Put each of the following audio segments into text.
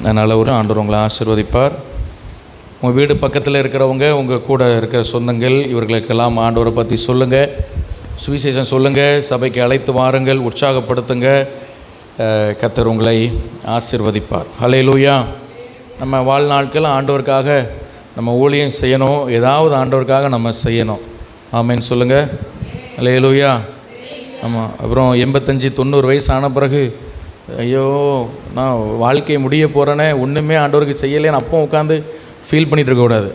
அதனால் ஒரு ஆண்டவர் உங்களை ஆசீர்வதிப்பார். உங்கள் வீடு பக்கத்தில் இருக்கிறவங்க, உங்கள் கூட இருக்கிற சொந்தங்கள், இவர்களுக்கெல்லாம் ஆண்டவரை பற்றி சொல்லுங்கள், சுவிசேஷம் சொல்லுங்கள், சபைக்கு அழைத்து வாருங்கள், உற்சாகப்படுத்துங்க. கர்த்தர் உங்களை ஆசீர்வதிப்பார். ஹல்லேலூயா. நம்ம வாழ்நாட்கள் ஆண்டவருக்காக நம்ம ஊழியம் செய்யணும், ஏதாவது ஆண்டவருக்காக நம்ம செய்யணும். ஆமென் சொல்லுங்கள். ஹல்லேலூயா. ஆமாம். அப்புறம் 85-90 வயசு ஆன பிறகு ஐயோ நான் வாழ்க்கையை முடிய போகிறேனே, ஒன்றுமே ஆண்டவருக்கு செய்யலேன்னு அப்போ உட்காந்து ஃபீல் பண்ணிகிட்டு இருக்கக்கூடாது.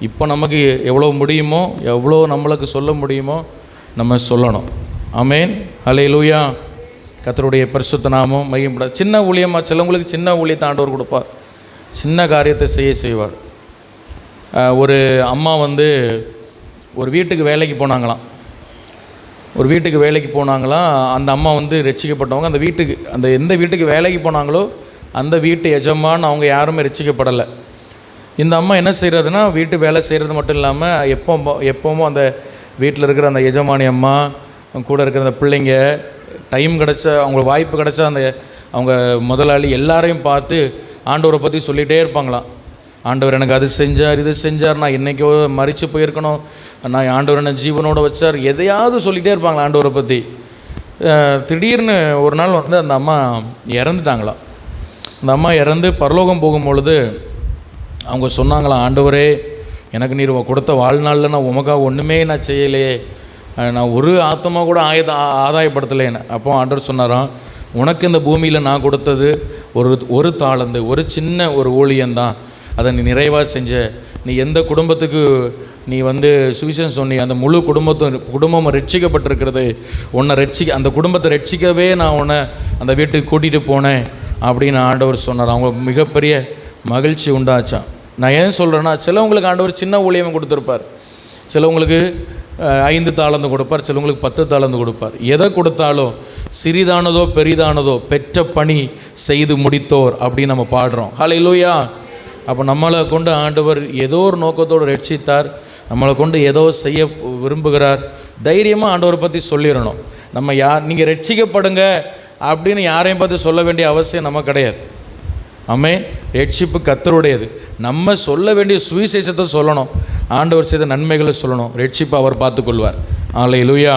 இப்போ நமக்கு எவ்வளோ முடியுமோ, எவ்வளோ நம்மளுக்கு சொல்ல முடியுமோ நம்ம சொல்லணும். ஆமென். ஹல்லேலூயா. கர்த்தருடைய பரிசுத்த நாமம் மகிமைப்பட. சின்ன ஊழியமாக சிலவங்களுக்கு சின்ன ஊழியத்தை ஆண்டவர் கொடுப்பார், சின்ன காரியத்தை செய்வார். ஒரு அம்மா ஒரு வீட்டுக்கு வேலைக்கு போனாங்களாம். அந்த அம்மா ரட்சிக்கப்பட்டவங்க. எந்த வீட்டுக்கு வேலைக்கு போனாங்களோ அந்த வீட்டு எஜமான் அவங்க யாருமே ரட்சிக்கப்படலை. இந்த அம்மா என்ன செய்கிறதுனா, வீட்டு வேலை செய்கிறது மட்டும் இல்லாமல் எப்போவும் அந்த வீட்டில் இருக்கிற அந்த எஜமானி அம்மா, கூட இருக்கிற அந்த பிள்ளைங்க, டைம் கிடச்சா, அவங்களுக்கு வாய்ப்பு கிடச்சா அந்த அவங்க முதலாளி எல்லாரையும் பார்த்து ஆண்டவரை பற்றி சொல்லிகிட்டே இருப்பாங்களாம். ஆண்டவர் எனக்கு அது செஞ்சார், இது செஞ்சார், நான் என்றைக்கோ மரித்து போயிருக்கணும், நான் ஆண்டவர் என்ன ஜீவனோடு வச்சார், எதையாவது சொல்லிகிட்டே இருப்பாங்களா ஆண்டவரை பற்றி. திடீர்னு ஒரு நாள் அந்த அம்மா இறந்துட்டாங்களாம். அந்த அம்மா இறந்து பரலோகம் போகும்பொழுது அவங்க சொன்னாங்களாம், ஆண்டவரே எனக்கு நீர் கொடுத்த வாழ்நாளில் நான் உமக்காக ஒன்றுமே நான் செய்யலையே, நான் ஒரு ஆத்மா கூட ஆதாயப்படுத்தலேன்னு. அப்போ ஆண்டவர் சொன்னாராம், உனக்கு இந்த பூமியில் நான் கொடுத்தது ஒரு தாளந்து, ஒரு சின்ன ஒரு ஊழியந்தான், அதை நீ நிறைவாக செஞ்ச. நீ எந்த குடும்பத்துக்கு நீ சுவிசேஷம் சொன்னி, அந்த முழு குடும்பமும் ரட்சிக்கப்பட்டிருக்கிறது. அந்த குடும்பத்தை ரட்சிக்கவே நான் உன்னை அந்த வீட்டுக்கு கூட்டிகிட்டு போனேன் அப்படின்னு ஆண்டவர் சொன்னார். அவங்களுக்கு மிகப்பெரிய மகிழ்ச்சி உண்டாச்சான். நான் ஏன் சொல்கிறேன்னா, சிலவங்களுக்கு ஆண்டவர் சின்ன ஊழியம் கொடுத்துருப்பார், சிலவங்களுக்கு 5 தாளந்து கொடுப்பார், சிலவங்களுக்கு 10 தாளந்து கொடுப்பார். எதை கொடுத்தாலும் சிறிதானதோ பெரிதானதோ பெற்ற பணி செய்து முடித்தோர் அப்படின்னு நம்ம பாடுறோம். ஹல்லேலூயா. அப்போ நம்மளை கொண்டு ஆண்டவர் ஏதோ ஒரு நோக்கத்தோடு ரட்சித்தார், நம்மளை கொண்டு ஏதோ செய்ய விரும்புகிறார். தைரியமாக ஆண்டவரை பற்றி சொல்லிடணும். நம்ம நீங்கள் ரட்சிக்கப்படுங்க அப்படின்னு யாரையும் பார்த்து சொல்ல வேண்டிய அவசியம் நமக்கு கிடையாது. ஆமென். ரட்சிப்பு கர்த்தருடையது. நம்ம சொல்ல வேண்டிய சுவிசேஷத்தை சொல்லணும், ஆண்டவர் செய்த நன்மைகளை சொல்லணும். ரட்சிப்பு அவர் பார்த்துக்கொள்வார். ஹல்லேலூயா.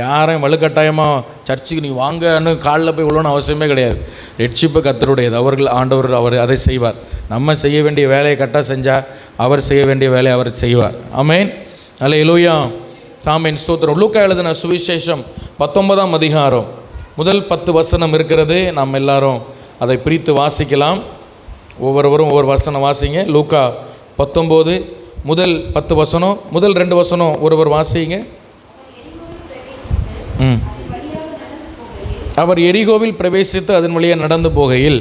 யாரையும் வலுக்கட்டாயமாக சர்ச்சுக்கு நீ வாங்கன்னு காலில் போய் விழணும் அவசியமே கிடையாது. ரட்சிப்பு கர்த்தருடையது. ஆண்டவர் அதை செய்வார். நம்ம செய்ய வேண்டிய வேலையை கரெக்டாக செஞ்சால் அவர் செய்ய வேண்டிய வேலையை அவர் செய்வார். ஆமென். ஹல்லேலூயா. ஆமென். ஸ்தோத்திரம். லூக்கா எழுதின சுவிசேஷம் 19ஆம் அதிகாரம் முதல் 10 வசனம் இருக்கிறது. நாம் எல்லாரும் அதை பிரித்து வாசிக்கலாம். ஒவ்வொருவரும் ஒவ்வொரு வசனம் வாசிங்க. லூக்கா 19 முதல் 10 வசனம், முதல் 2 வசனம் ஒருவர் வாசிங்க. அவர் எரிகோவில் பிரவேசித்து அதன் வழியாக நடந்து போகையில்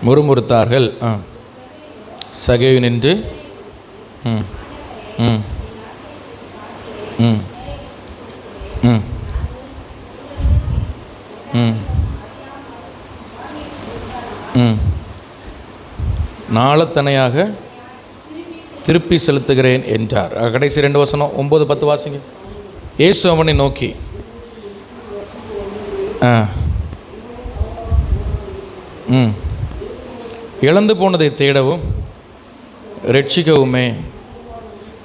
முறுமுறுத்தார்கள். சகேயு நின்று நாளத்தனையாக திருப்பி செலுத்துகிறேன் என்றார். கடைசி 2 வசனம் 9, 10 வாசிங்க. இயேசு அவனை நோக்கி இழந்து போனதை தேடவும் ரட்சிக்கவுமே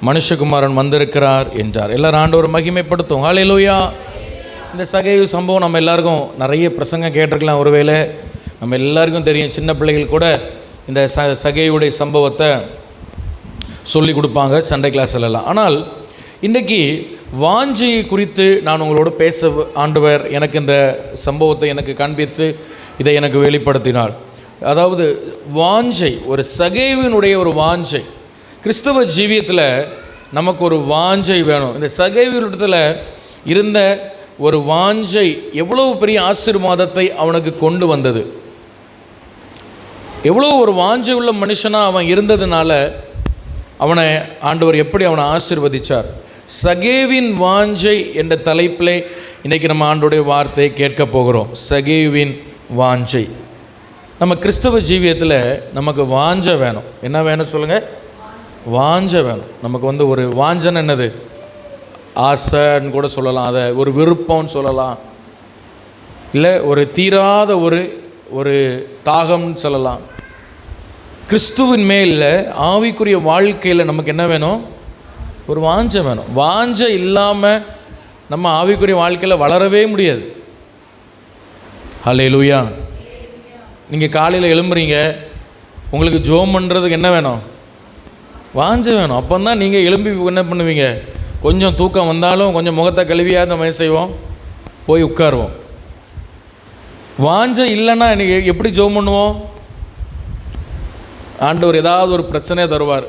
மனுஷகுமாரன் வந்திருக்கிறார் என்றார். எல்லாரும் ஆண்டவரை மகிமைப்படுத்தும். ஹல்லேலூயா. இந்த சகேயு சம்பவம் நம்ம எல்லாருக்கும் நிறைய பிரசங்கம் கேட்டிருக்கலாம். ஒருவேளை நம்ம எல்லாருக்கும் தெரியும். சின்ன பிள்ளைகள் கூட இந்த சகேயுடைய சம்பவத்தை சொல்லி கொடுப்பாங்க சண்டே கிளாஸ்லாம். ஆனால் இன்றைக்கி வாஞ்சையை குறித்து நான் உங்களோட பேச ஆண்டவர் எனக்கு இந்த சம்பவத்தை எனக்கு காண்பித்து இதை எனக்கு வெளிப்படுத்தினார். அதாவது வாஞ்சை, ஒரு சகேயுவினுடைய ஒரு வாஞ்சை. கிறிஸ்தவ ஜீவியத்தில் நமக்கு ஒரு வாஞ்சை வேணும். இந்த சகேயுவிடத்தில் இருந்த ஒரு வாஞ்சை எவ்வளோ பெரிய ஆசீர்வாதத்தை அவனுக்கு கொண்டு வந்தது. எவ்வளோ ஒரு வாஞ்சை உள்ள மனுஷனாக அவன் இருந்ததுனால அவனை ஆண்டவர் எப்படி அவனை ஆசீர்வதித்தார். சகேவின் வாஞ்சை என்ற தலைப்பில் இன்றைக்கி நம்ம ஆண்டோடைய வார்த்தையை கேட்க போகிறோம். சகேவின் வாஞ்சை. நம்ம கிறிஸ்தவ ஜீவியத்தில் நமக்கு வாஞ்சை வேணும். என்ன வேணும் சொல்லுங்கள்? வாஞ்சை வேணும். நமக்கு ஒரு வாஞ்சனை என்னது? ஆசைன்னு கூட சொல்லலாம், அதை ஒரு விருப்பம்னு சொல்லலாம், இல்லை ஒரு தீராத ஒரு தாகம்னு சொல்லலாம். கிறிஸ்துவின் மேல ஆவிக்குரிய வாழ்க்கையில் நமக்கு என்ன வேணும்? ஒரு வாஞ்சை வேணும். வாஞ்சை இல்லாமல் நம்ம ஆவிக்குரிய வாழ்க்கையில் வளரவே முடியாது. ஹல்லேலூயா. நீங்கள் காலையில் எழும்புறீங்க, உங்களுக்கு ஜோம் பண்ணுறதுக்கு என்ன வேணும்? வாஞ்சை வேணும். அப்போ தான் நீங்கள் எழும்பி என்ன பண்ணுவீங்க? கொஞ்சம் தூக்கம் வந்தாலும் கொஞ்சம் முகத்தை கழுவியாத நம்ம செய்வோம், போய் உட்காருவோம். வாஞ்சை இல்லைன்னா எப்படி ஜோம் பண்ணுவோம்? ஆண்டவர் ஏதாவது ஒரு பிரச்சனையை தருவார்.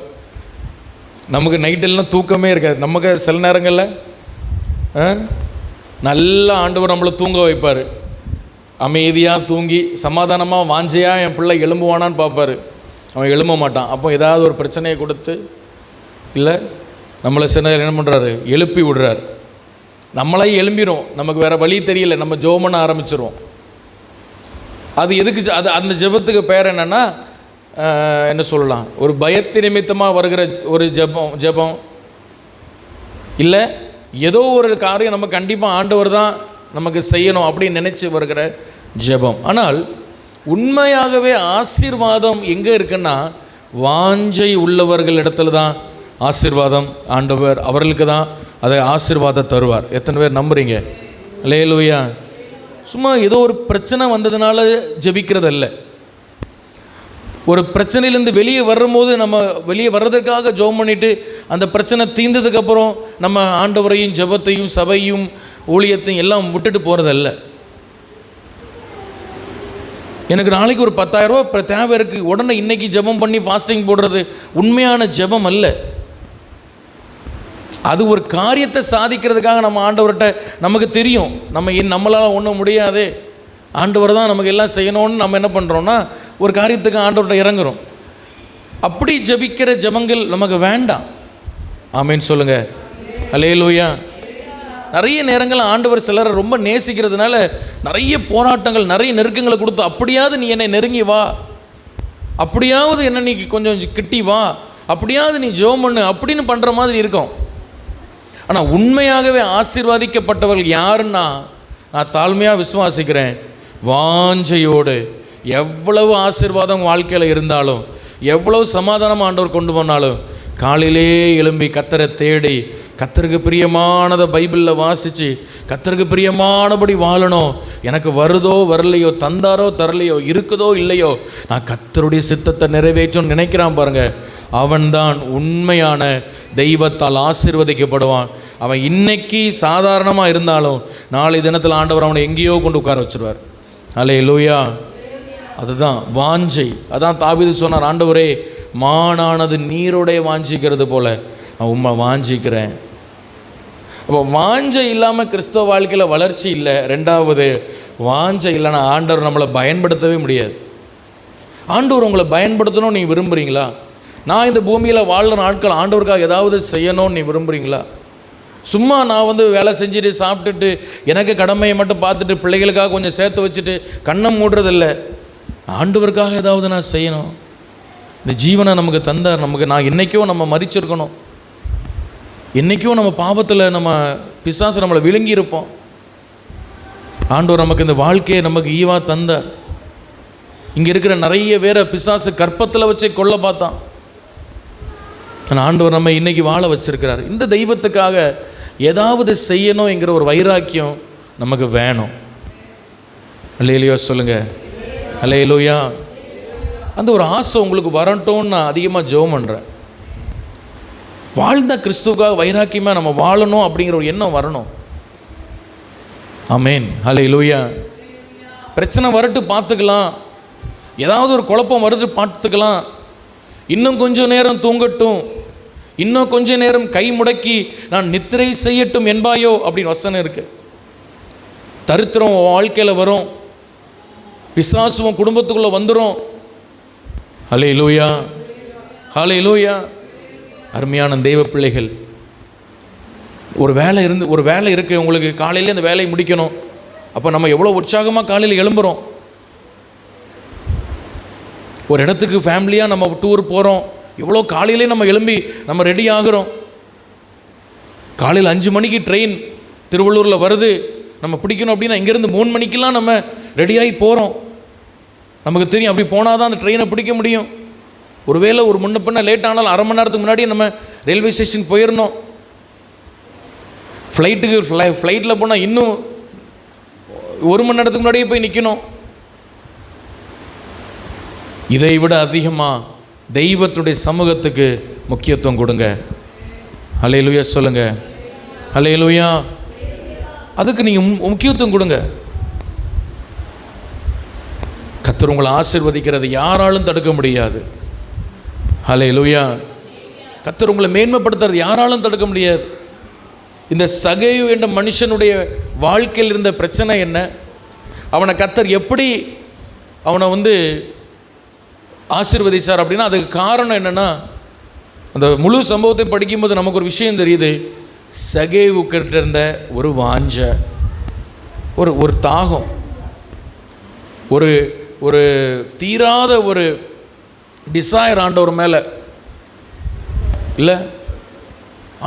நமக்கு நைட்டெல்லாம் தூக்கமே இருக்காது. நமக்கு சில நேரங்களில் நல்லா ஆண்டவர் நம்மளை தூங்க வைப்பார். அமைதியாக தூங்கி சமாதானமாக வாஞ்சையாக என் பிள்ளை எழும்புவானான்னு பார்ப்பார். அவன் எழும்ப மாட்டான். அப்போ ஏதாவது ஒரு பிரச்சனையை கொடுத்து இல்லை நம்மளை சின்ன என்ன பண்ணுறாரு? எழுப்பி விடுறார். நம்மளே எழும்பிடும். நமக்கு வேறு வழி தெரியல, நம்ம ஜெபம் பண்ண ஆரம்பிச்சிருவோம். அது எதுக்கு? அது அந்த ஜெபத்துக்கு பேர் என்னென்னா என்ன சொல்லலாம், ஒரு பயத்து நிமித்தமாக வருகிற ஒரு ஜெபம் இல்லை, ஏதோ ஒரு காரியம் நம்ம கண்டிப்பாக ஆண்டவர் தான் நமக்கு செய்யணும் அப்படின்னு நினச்சி வருகிற ஜெபம். ஆனால் உண்மையாகவே ஆசீர்வாதம் எங்கே இருக்குன்னா வாஞ்சை உள்ளவர்கள் இடத்துல தான் ஆசீர்வாதம். ஆண்டவர் அவர்களுக்கு தான் அதை ஆசீர்வாதம் தருவார். எத்தனை பேர் நம்புறீங்க? அல்லேலூயா. சும்மா ஏதோ ஒரு பிரச்சனை வந்ததுனால ஜெபிக்கிறதல்ல. ஒரு பிரச்சனையிலேருந்து வெளியே வரும்போது நம்ம வெளியே வர்றதுக்காக ஜெபம் பண்ணிவிட்டு அந்த பிரச்சனை தீர்ந்ததுக்கப்புறம் நம்ம ஆண்டவரையும் ஜெபத்தையும் சபையும் ஊழியத்தையும் எல்லாம் விட்டுட்டு போகிறதல்ல. எனக்கு நாளைக்கு ஒரு 10,000 ரூபா தேவை இருக்குது, உடனே இன்றைக்கி ஜெபம் பண்ணி ஃபாஸ்டிங் போடுறது உண்மையான ஜெபம் அல்ல. அது ஒரு காரியத்தை சாதிக்கிறதுக்காக நம்ம ஆண்டவர்கிட்ட நமக்கு தெரியும் நம்மளால் ஒன்றும் முடியாது, ஆண்டவர் தான் நமக்கு எல்லாம் செய்யணும்னு நம்ம என்ன பண்ணுறோன்னா ஒரு காரியத்துக்கு ஆண்டவர்கிட்ட இறங்குறோம். அப்படி ஜெபிக்கிற ஜெபங்கள் நமக்கு வேண்டாம். ஆமேன்னு சொல்லுங்கள். அல்லேலூயா. நிறைய நேரங்கள் ஆண்டவர் சிலரை ரொம்ப நேசிக்கிறதுனால நிறைய போராட்டங்கள் நிறைய நெருக்கங்களை கொடுத்து அப்படியாவது நீ என்னை நெருங்கி வா, அப்படியாவது என்ன நீ கொஞ்சம் கிட்டி வா, அப்படியாவது நீ ஜெபம் பண்ணு அப்படின்னு பண்ணுற மாதிரி இருக்கும். ஆனால் உண்மையாகவே ஆசீர்வாதிக்கப்பட்டவர்கள் யாருன்னா நான் தாழ்மையாக விசுவாசிக்கிறேன், வாஞ்சையோடு எவ்வளவு ஆசீர்வாதம் வாழ்க்கையில் இருந்தாலும் எவ்வளவு சமாதானம் ஆண்டவர் கொண்டு போனாலும் காலையிலே எழும்பி கர்த்தரை தேடி கர்த்தருக்கு பிரியமானதை பைபிளில் வாசித்து கர்த்தருக்கு பிரியமானபடி வாழணும். எனக்கு வருதோ வரலையோ, தந்தாரோ தரலையோ, இருக்குதோ இல்லையோ, நான் கர்த்தருடைய சித்தத்தை நிறைவேற்றணும்னு நினைக்கிறான் பாருங்க, அவன்தான் உண்மையான தெய்வத்தால் ஆசீர்வதிக்கப்படுவான். அவன் இன்னைக்கு சாதாரணமாக இருந்தாலும் நாளை தினத்தில் ஆண்டவர் அவனை எங்கேயோ கொண்டு உட்கார வச்சிருவார். அல்லேலூயா. அதுதான் வாஞ்சை. அதான் தாவீது சொன்னார், ஆண்டவரே மானானது நீரோடைய வாஞ்சிக்கிறது போல நான் உண்மை வாஞ்சிக்கிறேன். அப்போ வாஞ்சை இல்லாமல் கிறிஸ்தவ வாழ்க்கையில் வளர்ச்சி இல்லை. ரெண்டாவது, வாஞ்சை இல்லைன்னா ஆண்டவர் நம்மளை பயன்படுத்தவே முடியாது. ஆண்டவர் உங்களை பயன்படுத்தணும்னு நீ விரும்புகிறீங்களா? நான் இந்த பூமியில் வாழ்கிற நாட்கள் ஆண்டவருக்காக ஏதாவது செய்யணும்னு நீ விரும்புகிறீங்களா? சும்மா நான் வேலை செஞ்சுட்டு சாப்பிட்டுட்டு எனக்கு கடமையை மட்டும் பார்த்துட்டு பிள்ளைகளுக்காக கொஞ்சம் சேர்த்து வச்சுட்டு கண்ணை மூடுறதில்லை. ஆண்டவருக்காக ஏதாவது நான் செய்யணும். இந்த ஜீவனை நமக்கு தந்தார். நான் என்றைக்கோ நம்ம மரிச்சிருக்கணும், என்றைக்கோ நம்ம பாவத்தில் நம்ம பிசாசு நம்மளை விழுங்கி இருப்போம். ஆண்டவர் நமக்கு இந்த வாழ்க்கையை நமக்கு ஈவா தந்தார். இங்கே இருக்கிற நிறைய பேரை பிசாசு கற்பத்தில் வச்சே கொல்ல பார்த்தான். ஆனால் ஆண்டவர் நம்ம இன்றைக்கி வாழ வச்சிருக்கிறார். இந்த தெய்வத்துக்காக ஏதாவது செய்யணும் என்கிற ஒரு வைராக்கியம் நமக்கு வேணும். அல்லேலூயா சொல்லுங்கள். அல்லேலூயா. அந்த ஒரு ஆசை உங்களுக்கு வரட்டும்னு நான் அதிகமாக ஜெபம் பண்ணுறேன். வாழ்ந்த கிறிஸ்துவுக்காக வைராக்கியமாக நம்ம வாழணும் அப்படிங்கிற ஒரு எண்ணம் வரணும். ஆமேன். அல்லேலூயா. பிரச்சனை வரட்டு பார்த்துக்கலாம், ஏதாவது ஒரு குழப்பம் வருது பார்த்துக்கலாம், இன்னும் கொஞ்சம் நேரம் தூங்கட்டும், இன்னும் கொஞ்ச நேரம் கை முடக்கி நான் நித்திரை செய்யட்டும் என்பாயோ அப்படின்னு வசனம் இருக்கு. தரித்திரம் வாழ்க்கையில் வரும், பிசாசும் குடும்பத்துக்குள்ளே வந்துடும். ஹல்லேலூயா, ஹல்லேலூயா. அருமையான தெய்வ பிள்ளைகள், ஒரு வேலை இருக்குது உங்களுக்கு, காலையில் அந்த வேலையை முடிக்கணும். அப்போ நம்ம எவ்வளோ உற்சாகமாக காலையில் எழும்புகிறோம். ஒரு இடத்துக்கு ஃபேமிலியாக நம்ம டூர் போகிறோம், எவ்வளோ காலையிலே நம்ம எழும்பி நம்ம ரெடி ஆகிறோம். காலையில் 5 மணிக்கு ட்ரெயின் திருவள்ளூரில் வருது, நம்ம பிடிக்கணும் அப்படின்னா இங்கேருந்து 3 மணிக்கெலாம் நம்ம ரெடியாகி போகிறோம். நமக்கு தெரியும் அப்படி போனால் தான் அந்த ட்ரெயினை பிடிக்க முடியும். ஒருவேளை ஒரு முன்ன பின்ன லேட் ஆனாலும் அரை மணி நேரத்துக்கு முன்னாடியே நம்ம ரயில்வே ஸ்டேஷன் போயிடணும். ஃப்ளைட்டில் போனால் இன்னும் 1 மணி நேரத்துக்கு முன்னாடியே போய் நிற்கணும். இதை விட அதிகமாக தெய்வத்துடைய சமூகத்துக்கு முக்கியத்துவம் கொடுங்க. ஹல்லேலூயா சொல்லுங்க, ஹல்லேலூயா. அதுக்கு நீங்கள் முக்கியத்துவம் கொடுங்க. கர்த்தர் உங்களை ஆசீர்வதிக்கிறது யாராலும் தடுக்க முடியாது. ஹல்லேலூயா. கர்த்தர் உங்களை மேன்மைப்படுத்துறது யாராலும் தடுக்க முடியாது. இந்த சகேயு என்ற மனுஷனுடைய வாழ்க்கையில் இருந்த பிரச்சனை என்ன, அவனை கர்த்தர் எப்படி அவனை ஆசீர்வதிச்சார் அப்படின்னா, அதுக்கு காரணம் என்னென்னா, அந்த முழு சம்பவத்தை படிக்கும்போது நமக்கு ஒரு விஷயம் தெரியுது. சகேயுக்கிட்ட இருந்த ஒரு வாஞ்ச, ஒரு தாகம், ஒரு தீராத ஒரு டிசைர் ஆண்டவர் மேலே இல்லை,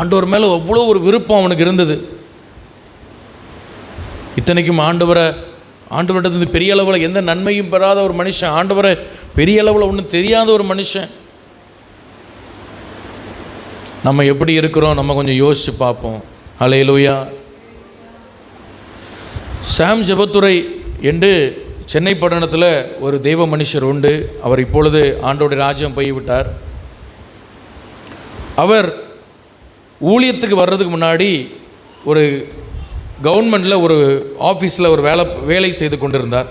ஆண்டவர் மேலே அவ்வளோ ஒரு விருப்பம் அவனுக்கு இருந்தது. இத்தனைக்கும் ஆண்டவரிடத்து பெரிய அளவில் எந்த நன்மையும் பெறாத ஒரு மனுஷன், ஆண்டவரை பெரிய அளவில் ஒன்றும் தெரியாத ஒரு மனுஷன். நம்ம எப்படி இருக்கிறோம் நம்ம கொஞ்சம் யோசித்து பார்ப்போம். ஹல்லேலூயா. சாம் ஜெபத்துரை என்று சென்னை பட்டணத்தில் ஒரு தெய்வ மனுஷர் உண்டு. அவர் இப்பொழுது ஆண்டவருடைய ராஜ்யம் போய்விட்டார். அவர் ஊழியத்துக்கு வர்றதுக்கு முன்னாடி ஒரு கவர்மெண்டில் ஒரு ஆஃபீஸில் ஒரு வேலை செய்து கொண்டிருந்தார்.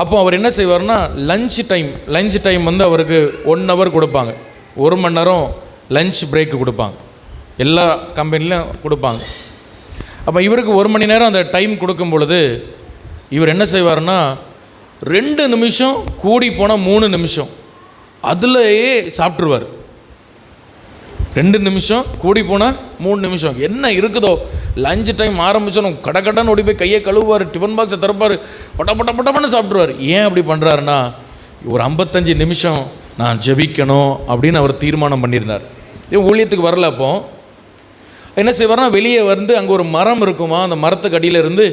அப்போ அவர் என்ன செய்வார்னா, லஞ்ச் டைம் அவருக்கு 1 hour கொடுப்பாங்க. 1 மணி நேரம் லஞ்ச் பிரேக்கு கொடுப்பாங்க, எல்லா கம்பெனிலையும் கொடுப்பாங்க. அப்போ இவருக்கு 1 மணி நேரம் அந்த டைம் கொடுக்கும் பொழுது இவர் என்ன செய்வார்னா, 2 நிமிஷம் கூடி போனால் 3 நிமிஷம் அதுலேயே சாப்பிட்ருவார். 2 நிமிஷம் கூடி போனால் 3 நிமிஷம் என்ன இருக்குதோ, லஞ்ச் டைம் ஆரம்பித்தோம் கடன்னு ஓடி போய் கையை கழுவுவார், டிஃபன் பாக்ஸை திறப்பார், பட்டப்பட்டு சாப்பிட்ருவார். ஏன் அப்படி பண்ணுறாருன்னா, ஒரு 55 நிமிஷம் நான் ஜெபிக்கணும் அப்படின்னு அவர் தீர்மானம் பண்ணியிருந்தார். ஊழியத்துக்கு வரல. அப்போ என்ன செய்வார்னா, வெளியே அங்கே ஒரு மரம் இருக்குமா, அந்த மரத்துக்கு அடியில் இருந்து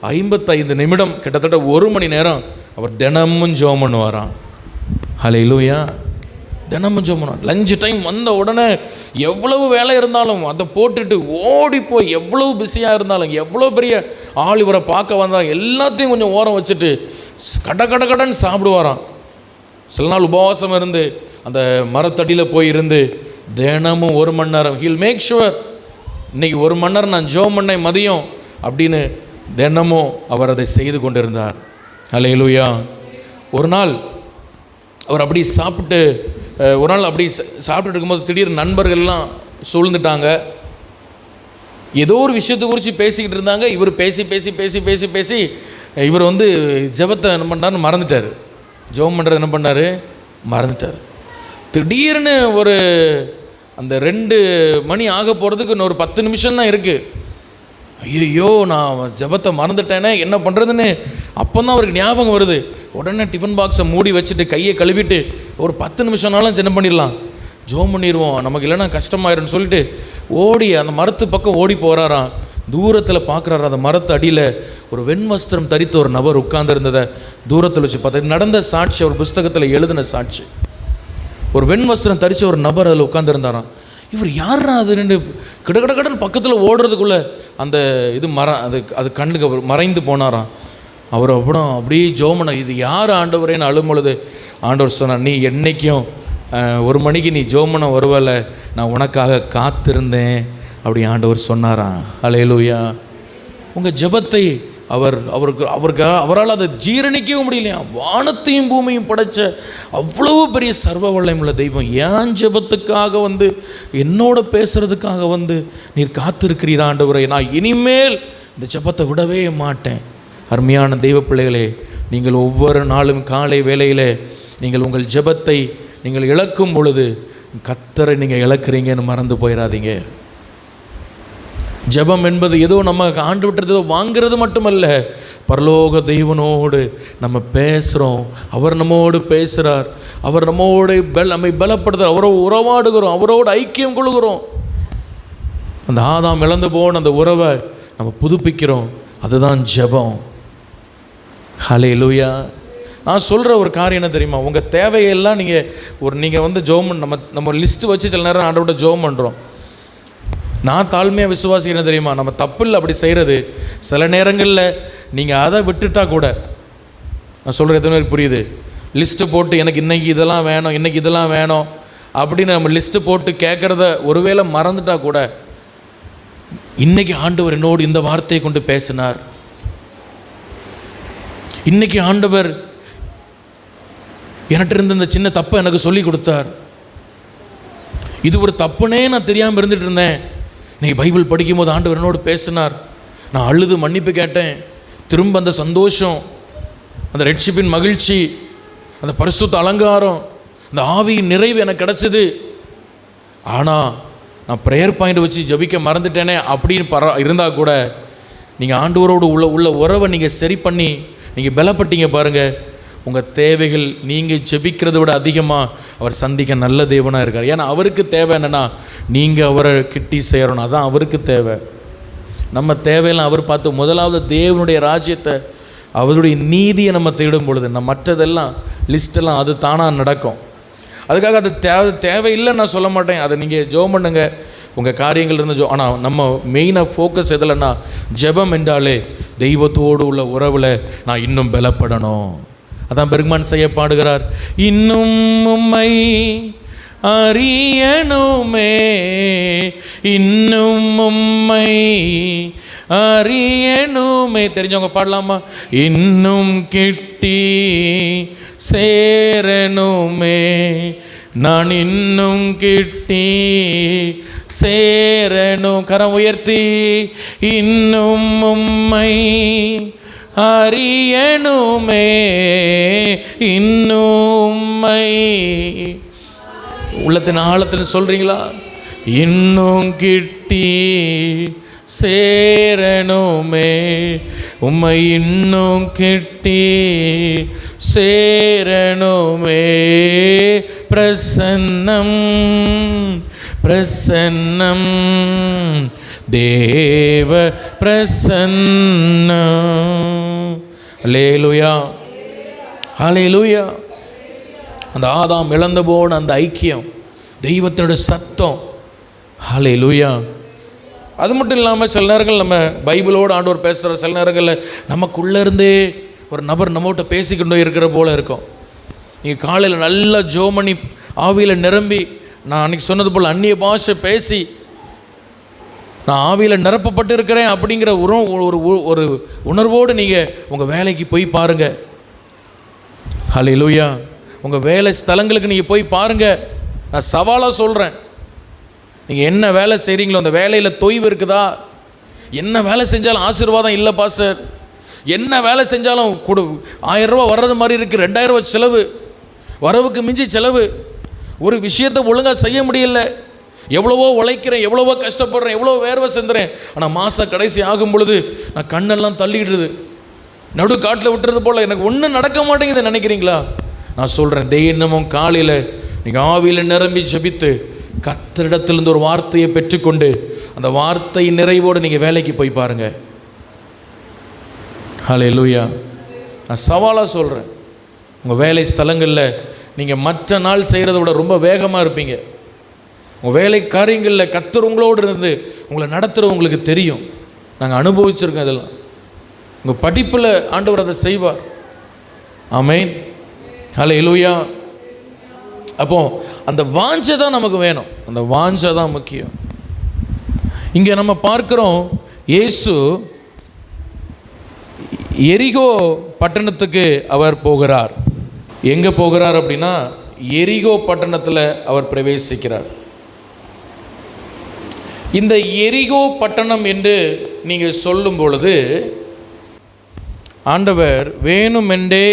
55 நிமிடம் கிட்டத்தட்ட 1 மணி நேரம் அவர் தினமும் ஜெபம் பண்ணுவாராம். ஹல்லேலூயா. தினமும் ஜெபம் பண்ணுவார். லஞ்ச் டைம் வந்த உடனே எவ்வளவு வேலை இருந்தாலும் அதை போட்டுட்டு ஓடி போய், எவ்வளவு பிஸியாக இருந்தாலும், எவ்வளோ பெரிய ஆள் இவரை பார்க்க வந்தாலும் எல்லாத்தையும் கொஞ்சம் ஓரம் வச்சுட்டு கடன்னு சாப்பிடுவாராம். சில நாள் உபவாசம் இருந்து அந்த மரத்தடியில் போய் இருந்து தினமும் 1 மணி நேரம் ஹீல் மேக் ஷுவர் இன்றைக்கி 1 மணி நேரம் நான் ஜெபம் பண்ணேன் மதியம் அப்படின்னு தினமும் அவர் அதை செய்து கொண்டிருந்தார். ஹல்லேலூயா. ஒரு நாள் அவர் அப்படி சாப்பிட்டு இருக்கும்போது திடீர்னு நண்பர்கள்லாம் சூழ்ந்துட்டாங்க. ஏதோ ஒரு விஷயத்தை குறித்து பேசிக்கிட்டு இருந்தாங்க. இவர் பேசி இவர் ஜெபத்தை என்ன பண்ணுறாருன்னு மறந்துட்டார். ஜெபம் பண்ணுறது என்ன பண்ணார், மறந்துட்டார். திடீர்னு அந்த 2 மணி ஆக போகிறதுக்கு இன்னும் ஒரு 10 நிமிஷம் தான் இருக்குது. ஐயோ நான் ஜெபத்தை மறந்துட்டேனே, என்ன பண்ணுறதுன்னு அப்போ தான் அவருக்கு ஞாபகம் வருது. உடனே டிஃபன் பாக்ஸை மூடி வச்சுட்டு கையை கழுவிட்டு ஒரு 10 நிமிஷம்னாலும் என்ன பண்ணிடலாம், ஜெபம் பண்ணிடுவோம், நமக்கு இல்லைன்னா கஷ்டமாயிருன்னு சொல்லிட்டு ஓடி அந்த மரத்து பக்கம் ஓடி போகிறாராம். தூரத்தில் பார்க்குறாரு, அந்த மரத்து அடியில் ஒரு வெண்வஸ்திரம் தரித்த ஒரு நபர் உட்கார்ந்துருந்ததை தூரத்தில் வச்சு பார்த்தா, நடந்த சாட்சி, ஒரு புஸ்தகத்தில் எழுதின சாட்சி. ஒரு வெண்வஸ்திரம் தரித்த ஒரு நபர் அதில் உட்காந்துருந்தாராம். இவர் யாரா அது ரெண்டு கிடக்கடன்னு பக்கத்தில் ஓடுறதுக்குள்ளே அந்த இது அது கண்ணுக்கு மறைந்து போனாராம். அவர் அப்படியே ஜோமனை, இது யார் ஆண்டவரேன்னு அழும்பொழுது ஆண்டவர் சொன்னார், நீ என்னைக்கும் 1 மணிக்கு நீ ஜோமனை வருவல, நான் உனக்காக காத்திருந்தேன் அப்படி ஆண்டவர் சொன்னாராம். அல்லேலூயா. உங்கள் ஜெபத்தை அவரால் அதை ஜீரணிக்கவும் முடியலையா. வானத்தையும் பூமியும் படைச்ச அவ்வளவு பெரிய சர்வ வல்லமையுள்ள தெய்வம் ஏன் ஜெபத்துக்காக என்னோட பேசுறதுக்காக நீர் காத்திருக்கிறீர் ஆண்டவரே, நான் இனிமேல் இந்த ஜெபத்தை விடவே மாட்டேன். அருமையான தெய்வ பிள்ளைகளே, நீங்கள் ஒவ்வொரு நாளும் காலை வேளையில் நீங்கள் உங்கள் ஜெபத்தை நீங்கள் இழக்கும் பொழுது கர்த்தரை நீங்கள் இழக்கிறீங்கன்னு மறந்து போயிடாதீங்க. ஜெபம் என்பது ஏதோ நம்ம ஆண்டு விட்டுறது வாங்கிறது மட்டுமல்ல, பரலோக தெய்வனோடு நம்ம பேசுகிறோம், அவர் நம்மோடு பேசுகிறார், அவர் நம்மோடு நம்மை பலப்படுத்துகிறார், அவரோடு உறவாடுகிறோம், அவரோடு ஐக்கியம் கொள்கிறோம். அந்த ஆதாம் இழந்து போன அந்த உறவை நம்ம புதுப்பிக்கிறோம். அதுதான் ஜெபம். ஹல்லேலூயா. நான் சொல்கிற ஒரு காரியம் என்ன தெரியுமா, உங்கள் தேவையெல்லாம் நீங்கள் ஜெபம் நம்ம லிஸ்ட்டு வச்சு சில நேரம் ஆண்டவர்கிட்ட ஜெபம் பண்ணுறோம். நான் தாழ்மையாக விசுவாசிக்கிறேன் தெரியுமா, நம்ம தப்பில்லை அப்படி செய்கிறது. சில நேரங்களில் நீங்கள் அதை விட்டுட்டா கூட, நான் சொல்கிற எத்தனை பேருக்கு புரியுது, லிஸ்ட்டு போட்டு எனக்கு இன்றைக்கி இதெல்லாம் வேணும், இன்றைக்கி இதெல்லாம் வேணும் அப்படின்னு நம்ம லிஸ்ட்டு போட்டு கேட்குறத ஒருவேளை மறந்துட்டா கூட, இன்றைக்கி ஆண்டவர் என்னோடு இந்த வார்த்தையை கொண்டு பேசினார், இன்றைக்கி ஆண்டவர் என்கிட்ட இருந்த இந்த சின்ன தப்பை எனக்கு சொல்லி கொடுத்தார், இது ஒரு தப்புனே நான் தெரியாமல் இருந்துட்டு இருந்தேன், இன்னைக்கு பைபிள் படிக்கும் போது ஆண்டவர் என்னோடு பேசினார், நான் அழுது மன்னிப்பு கேட்டேன், திரும்ப அந்த சந்தோஷம், அந்த ரட்சிப்பின் மகிழ்ச்சி, அந்த பரிசுத்த அலங்காரம், அந்த ஆவியின் நிறைவு எனக்கு கிடச்சிது. ஆனால் நான் ப்ரேயர் பாயிண்ட் வச்சு ஜபிக்க மறந்துட்டேனே அப்படின்னு இருந்தால் கூட, நீங்கள் ஆண்டவரோடு உள்ள உறவை நீங்கள் சரி பண்ணி நீங்கள் பலப்பட்டீங்க பாருங்கள், உங்கள் தேவைகள் நீங்கள் ஜெபிக்கிறத விட அதிகமாக அவர் சந்திக்க நல்ல தேவனாக இருக்கார். ஏன்னா அவருக்கு தேவை என்னென்னா நீங்கள் அவரை கிட்டி சேரணும், அதான் அவருக்கு தேவை. நம்ம தேவையெல்லாம் அவர் பார்த்து முதலாவது தேவனுடைய ராஜ்யத்தை, அவருடைய நீதியை நம்ம தேடும் பொழுது நம்ம மற்றதெல்லாம் லிஸ்டெல்லாம் அது தானாக நடக்கும். அதுக்காக அது தேவையில்லைன்னு நான் சொல்ல மாட்டேன், அதை நீங்கள் ஜெபம் பண்ணுங்க, உங்கள் காரியங்கள் இருந்து ஆனால் நம்ம மெயினாக ஃபோக்கஸ் எதில்னா, ஜெபம் என்றாலே தெய்வத்தோடு உள்ள உறவில் நான் இன்னும் பலப்படணும். அதான் பெருமான் செய்ய பாடுகிறார், இன்னும் உம்மை அறியணுமே, இன்னும் உம்மை அறியணுமே. தெரிஞ்சவங்க பாடலாமா? இன்னும் கிட்டி சேரணுமே, நான் இன்னும் கிட்டி சேரணும். கரம் உயர்த்தி, இன்னும் உம்மை அறியணுமே, இன்னும் உம்மை. உள்ளத்தின் ஆழத்தில் சொல்றீங்களா? இன்னும் கிட்டி சேரணுமே, உம்மை இன்னும் கிட்டி சேரணுமே. பிரசன்னம் பிரசன்னம் தேவ பிரசன்னம். ஹல்லேலூயா ஹல்லேலூயா. அந்த ஆதாம் இழந்து போன அந்த ஐக்கியம், தெய்வத்தினுடைய சத்தம். ஹல்லேலூயா. அது மட்டும் இல்லாமல் சில நேரங்கள் நம்ம பைபிளோடு ஆண்டவர் பேசுகிற சில நேரங்களில் நமக்குள்ளே இருந்தே ஒரு நபர் நம்மகிட்ட பேசிக்கொண்டே இருக்கிற போல் இருக்கும். நீங்கள் காலையில் நல்லா ஜோமணி ஆவியில் நிரம்பி, நான் அன்றைக்கி சொன்னது போல் அந்நிய பாஷை பேசி நான் ஆவியில் நிரப்பப்பட்டு இருக்கிறேன் அப்படிங்கிற ஒரு உணர்வோடு நீங்கள் உங்கள் வேலைக்கு போய் பாருங்கள். ஹல்லேலூயா. உங்கள் வேலை ஸ்தலங்களுக்கு நீங்கள் போய் பாருங்கள். நான் சவாலாக சொல்கிறேன், நீங்கள் என்ன வேலை செய்கிறீங்களோ அந்த வேலையில் தொய்வு இருக்குதா? என்ன வேலை செஞ்சாலும் ஆசீர்வாதம் இல்லைப்பா சார், என்ன வேலை செஞ்சாலும் 1000 ரூபா வர்றது மாதிரி இருக்குது, 2000 ரூபா செலவு, வரவுக்கு மிஞ்சி செலவு, ஒரு விஷயத்தை ஒழுங்காக செய்ய முடியல, எவ்வளவோ உழைக்கிறேன், எவ்வளவோ கஷ்டப்படுறேன், எவ்வளோ வேர்வை செஞ்சுறேன், ஆனால் மாத கடைசி ஆகும் பொழுது நான் கண்ணெல்லாம் தள்ளிடுது, நடு காட்டில் விட்டுறது போல் எனக்கு ஒன்றும் நடக்க மாட்டேங்குது நினைக்கிறீங்களா? நான் சொல்கிறேன், தினமும் காலையில் நீங்கள் ஆவியில் நிரம்பி ஜெபித்து கர்த்தரிடத்திலிருந்து ஒரு வார்த்தையை பெற்றுக்கொண்டு அந்த வார்த்தை நிறைவோடு நீங்கள் வேலைக்கு போய் பாருங்கள். ஹல்லேலூயா. நான் சவாலாக சொல்கிறேன், உங்கள் வேலை ஸ்தலங்களில் நீங்கள் மற்ற நாள் செய்கிறத விட ரொம்ப வேகமாக இருப்பீங்க. உங்கள் வேலை காரியங்களில் கர்த்தர் உங்களோடு இருந்து உங்களை நடத்துகிற உங்களுக்கு தெரியும். நாங்கள் அனுபவிச்சிருக்கோம் இதெல்லாம். உங்கள் படிப்பில் ஆண்டவர் அதை செய்வார். ஆமென். ஹல்லேலூயா. அப்போ அந்த வாஞ்சை தான் நமக்கு வேணும், அந்த வாஞ்சை தான் முக்கியம். இங்கே நம்ம பார்க்குறோம், இயேசு எரிகோ பட்டணத்துக்கு அவர் போகிறார். எங்கே போகிறார் அப்படின்னா எரிகோ பட்டணத்தில் அவர் பிரவேசிக்கிறார். இந்த எரிகோ பட்டணம் என்று நீங்கள் சொல்லும் பொழுது ஆண்டவர் வேணுமென்றே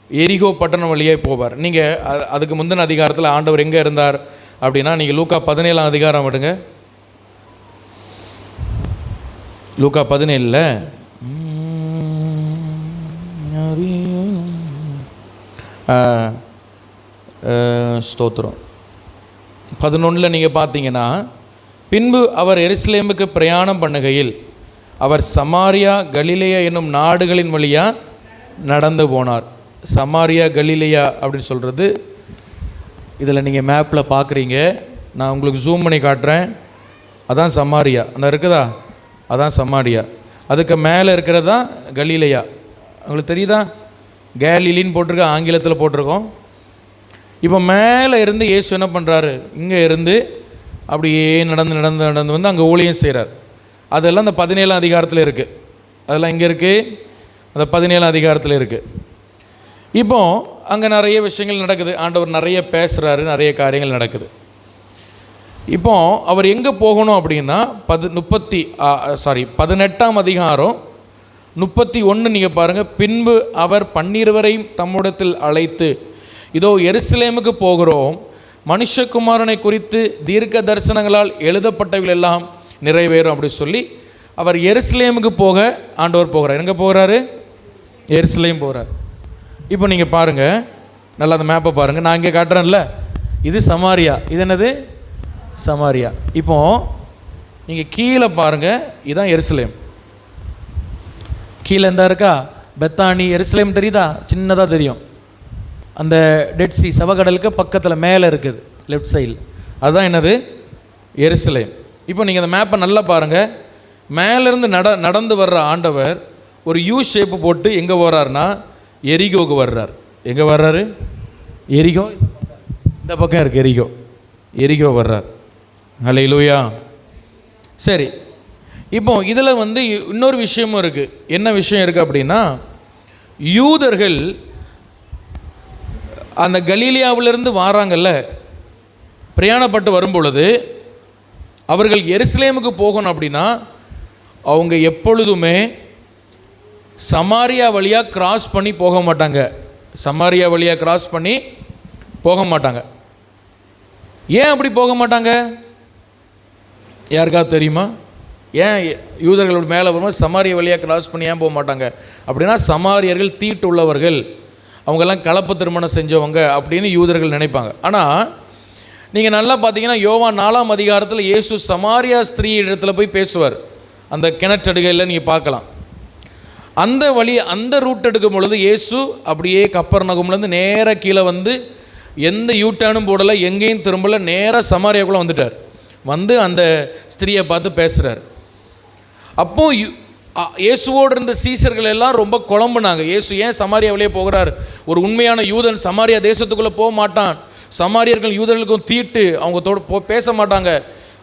எரிகோ பட்டணம் வழியே போவார். நீங்கள் அதுக்கு முந்தின அதிகாரத்தில் ஆண்டவர் எங்கே இருந்தார் அப்படின்னா, நீங்கள் லூக்கா 17 அதிகாரம் விடுங்க. லூக்கா 17 ஸ்தோத்திரம் 11 நீங்கள் பார்த்தீங்கன்னா, பின்பு அவர் எருசலேமுக்கு பிரயாணம் பண்ணுகையில் அவர் சமாரியா கலிலேயா என்னும் நாடுகளின் வழியாக நடந்து போனார். சமாரியா கலிலேயா அப்படின்னு சொல்கிறது, இதில் நீங்கள் மேப்பில் பார்க்குறீங்க, நான் உங்களுக்கு ஜூம் பண்ணி காட்டுறேன். அதான் சமாரியா, அந்த இருக்குதா, அதான் சமாரியா. அதுக்கு மேலே இருக்கிறது தான் கலிலேயா. உங்களுக்கு தெரியுதா? கேலிலின்னு போட்டிருக்க, ஆங்கிலத்தில் போட்டிருக்கோம். இப்போ மேலே இருந்து இயேசு என்ன பண்ணுறாரு, இங்கே இருந்து அப்படியே நடந்து நடந்து நடந்து வந்து அங்கே ஊழியம் செய்கிறார். அதெல்லாம் அந்த 17 அதிகாரத்தில் இருக்குது. அதெல்லாம் இங்கே இருக்குது, அந்த 17 அதிகாரத்தில் இருக்குது. இப்போ அங்கே நிறைய விஷயங்கள் நடக்குது. ஆண்டவர் நிறைய பேசுகிறாரு, நிறைய காரியங்கள் நடக்குது. இப்போ அவர் எங்கே போகணும் அப்படின்னா 18 அதிகாரம் 31 நீங்கள் பாருங்கள். பின்பு அவர் 12 தம்முடத்தில் அழைத்து, இதோ எருசலேமுக்கு போகிறோம், மனுஷகுமாரனை குறித்து தீர்க்க தரிசனங்களால் எழுதப்பட்டவைகள் எல்லாம் நிறைவேறும் அப்படி சொல்லி அவர் எருசலேமுக்கு போக ஆண்டவர் போகிறார். எங்கே போகிறாரு? எருசலேம் போகிறார். இப்போ நீங்கள் பாருங்கள், நல்லா அந்த மேப்பை பாருங்கள். நான் இங்கே காட்டுறேன்ல, இது சமாரியா. இது என்னது? சமாரியா. இப்போ நீங்கள் கீழே பாருங்கள், இதுதான் எருசலேம். கீழே எந்த இருக்கா? பெத்தானி. எருசலேம் தெரியுதா? சின்னதாக தெரியும். அந்த டெட் சி, சவகடலுக்கு பக்கத்தில் மேலே இருக்குது, லெஃப்ட் சைடில். அதுதான் என்னது? எருசலேம். இப்போ நீங்கள் அந்த மேப்பை நல்லா பாருங்கள். மேலேருந்து நடந்து வர்ற ஆண்டவர் ஒரு யூ ஷேப்பு போட்டு எங்கே போகிறாருன்னா எரிகோவுக்கு வர்றார். எங்கே வர்றாரு? எரிகோ. இந்த பக்கம் இருக்குது எரிகோ. எரிகோ வர்றார். ஹல்லேலூயா. சரி, இப்போ இதில் வந்து இன்னொரு விஷயமும் இருக்குது. என்ன விஷயம் இருக்குது அப்படின்னா, யூதர்கள் அந்த கலீலியாவிலிருந்து வாராங்கல்ல, பிரயாணப்பட்டு வரும் பொழுது அவர்கள் எருசலேமுக்கு போகணும் அப்படின்னா அவங்க எப்பொழுதுமே சமாரியா வழியாக கிராஸ் பண்ணி போக மாட்டாங்க. சமாரியா வழியாக கிராஸ் பண்ணி போக மாட்டாங்க. ஏன் அப்படி போக மாட்டாங்க? யாருக்காவது தெரியுமா? ஏன் யூதர்கள் மேலே வரும்போது சமாரியா வழியாக கிராஸ் பண்ணி ஏன் போக மாட்டாங்க அப்படின்னா, சமாரியர்கள் தீட்டு உள்ளவர்கள், அவங்கெல்லாம் கலப்பு திருமணம் செஞ்சவங்க அப்படின்னு யூதர்கள் நினைப்பாங்க. ஆனால் நீங்கள் நல்லா பார்த்தீங்கன்னா யோவான் 4 அதிகாரத்தில் இயேசு சமாரியா ஸ்திரீ இடத்துல போய் பேசுவார். அந்த கிணற்றடுகையில் நீங்கள் பார்க்கலாம். அந்த வழி, அந்த ரூட் எடுக்கும் பொழுது இயேசு அப்படியே கப்பர்நகம்லேருந்து நேராக கீழே வந்து எந்த யூட்டர்னும் போடலை, எங்கேயும் திரும்பலை, நேராக சமாரியாக்குள்ளே வந்துட்டார். வந்து அந்த ஸ்திரீயை பார்த்து பேசுகிறார். அப்போது இயேசுவோடு இருந்த சீசர்கள் எல்லாம் ரொம்ப குழம்புனாங்க. இயேசு ஏன் சமாரியாவிலே போகிறார்? ஒரு உண்மையான யூதன் சமாரியா தேசத்துக்குள்ளே போக மாட்டான். சமாரியர்கள் யூதர்களுக்கும் தீட்டு, அவங்க பேச மாட்டாங்க,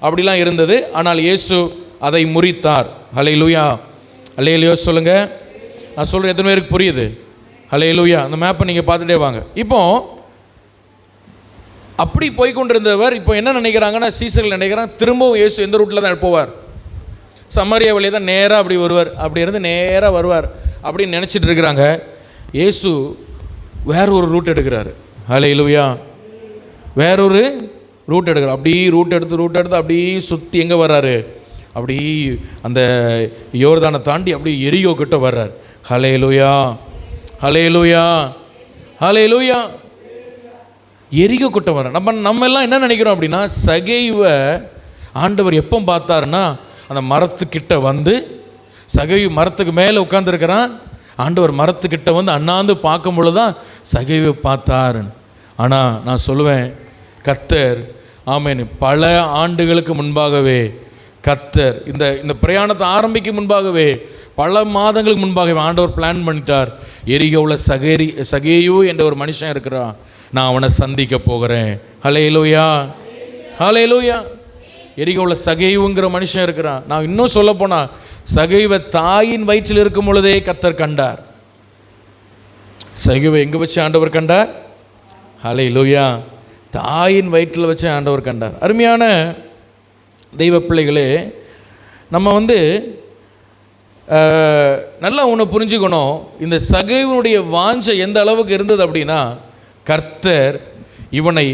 அப்படிலாம் இருந்தது. ஆனால் இயேசு அதை முறித்தார். ஹல்லேலூயா. ஹல்லேலூயா சொல்லுங்கள். நான் சொல்கிறேன், எத்தனை பேருக்கு புரியுது? ஹல்லேலூயா. அந்த மேப்பை நீங்கள் பார்த்துட்டே வாங்க. இப்போ அப்படி போய்கொண்டிருந்தவர் இப்போ என்ன நினைக்கிறாங்கன்னா, சீசர்கள் நினைக்கிறாங்க திரும்பவும் இயேசு எந்த ரூட்டில் தான் போவார்? சமாரியா வழியே தான் நேராக அப்படி வருவார், அப்படி இருந்து நேராக வருவார் அப்படின்னு நினச்சிட்டு இருக்கிறாங்க. இயேசு வேற ஒரு ரூட் எடுக்கிறாரு. ஹல்லேலூயா. வேறொரு ரூட் எடுக்கிறார். அப்படி ரூட் எடுத்து அப்படியே சுற்றி எங்கே வர்றாரு? அப்படி அந்த யோர்தானை தாண்டி அப்படியே எரிகோ கிட்ட வர்றார். ஹல்லேலூயா. ஹல்லேலூயா. ஹல்லேலூயா. எரிகோ கிட்ட வர்ற நம்ம எல்லாம் என்ன நினைக்கிறோம் அப்படின்னா, சகேயுவை ஆண்டவர் எப்போ பார்த்தாருன்னா அந்த மரத்துக்கிட்ட வந்து, சகேயு மரத்துக்கு மேலே உட்காந்துருக்கிறான், ஆண்டவர் மரத்துக்கிட்ட வந்து அண்ணாந்து பார்க்கும் பொழுது தான் சகேயுவை பார்த்தார். ஆனால் நான் சொல்லுவேன், கர்த்தர் ஆமென் பல ஆண்டுகளுக்கு முன்பாகவே கர்த்தர் இந்த பிரயாணத்தை ஆரம்பிக்கும் முன்பாகவே, பல மாதங்களுக்கு முன்பாகவே ஆண்டவர் பிளான் பண்ணிட்டார். எரிகோவில் சகேயு என்ற ஒரு மனுஷன் இருக்கிறான், நான் அவனை சந்திக்க போகிறேன். ஹல்லேலூயா. ஹல்லேலூயா. எரிகோவில் சகேயுங்கிற மனுஷன் இருக்கிறான். நான் இன்னும் சொல்ல போனால் சகைவை தாயின் வயிற்றில் இருக்கும் பொழுதே கர்த்தர் கண்டார். சகைவை எங்கே வச்சு ஆண்டவர் கண்டார்? ஹல்லேலூயா, தாயின் வயிற்றில் வச்சு ஆண்டவர் கண்டார். அருமையான தெய்வ பிள்ளைகளே, நம்ம நல்லா ஒன்று புரிஞ்சுக்கணும். இந்த சகைவனுடைய வாஞ்சை எந்த அளவுக்கு இருந்தது அப்படின்னா, கர்த்தர் இவனை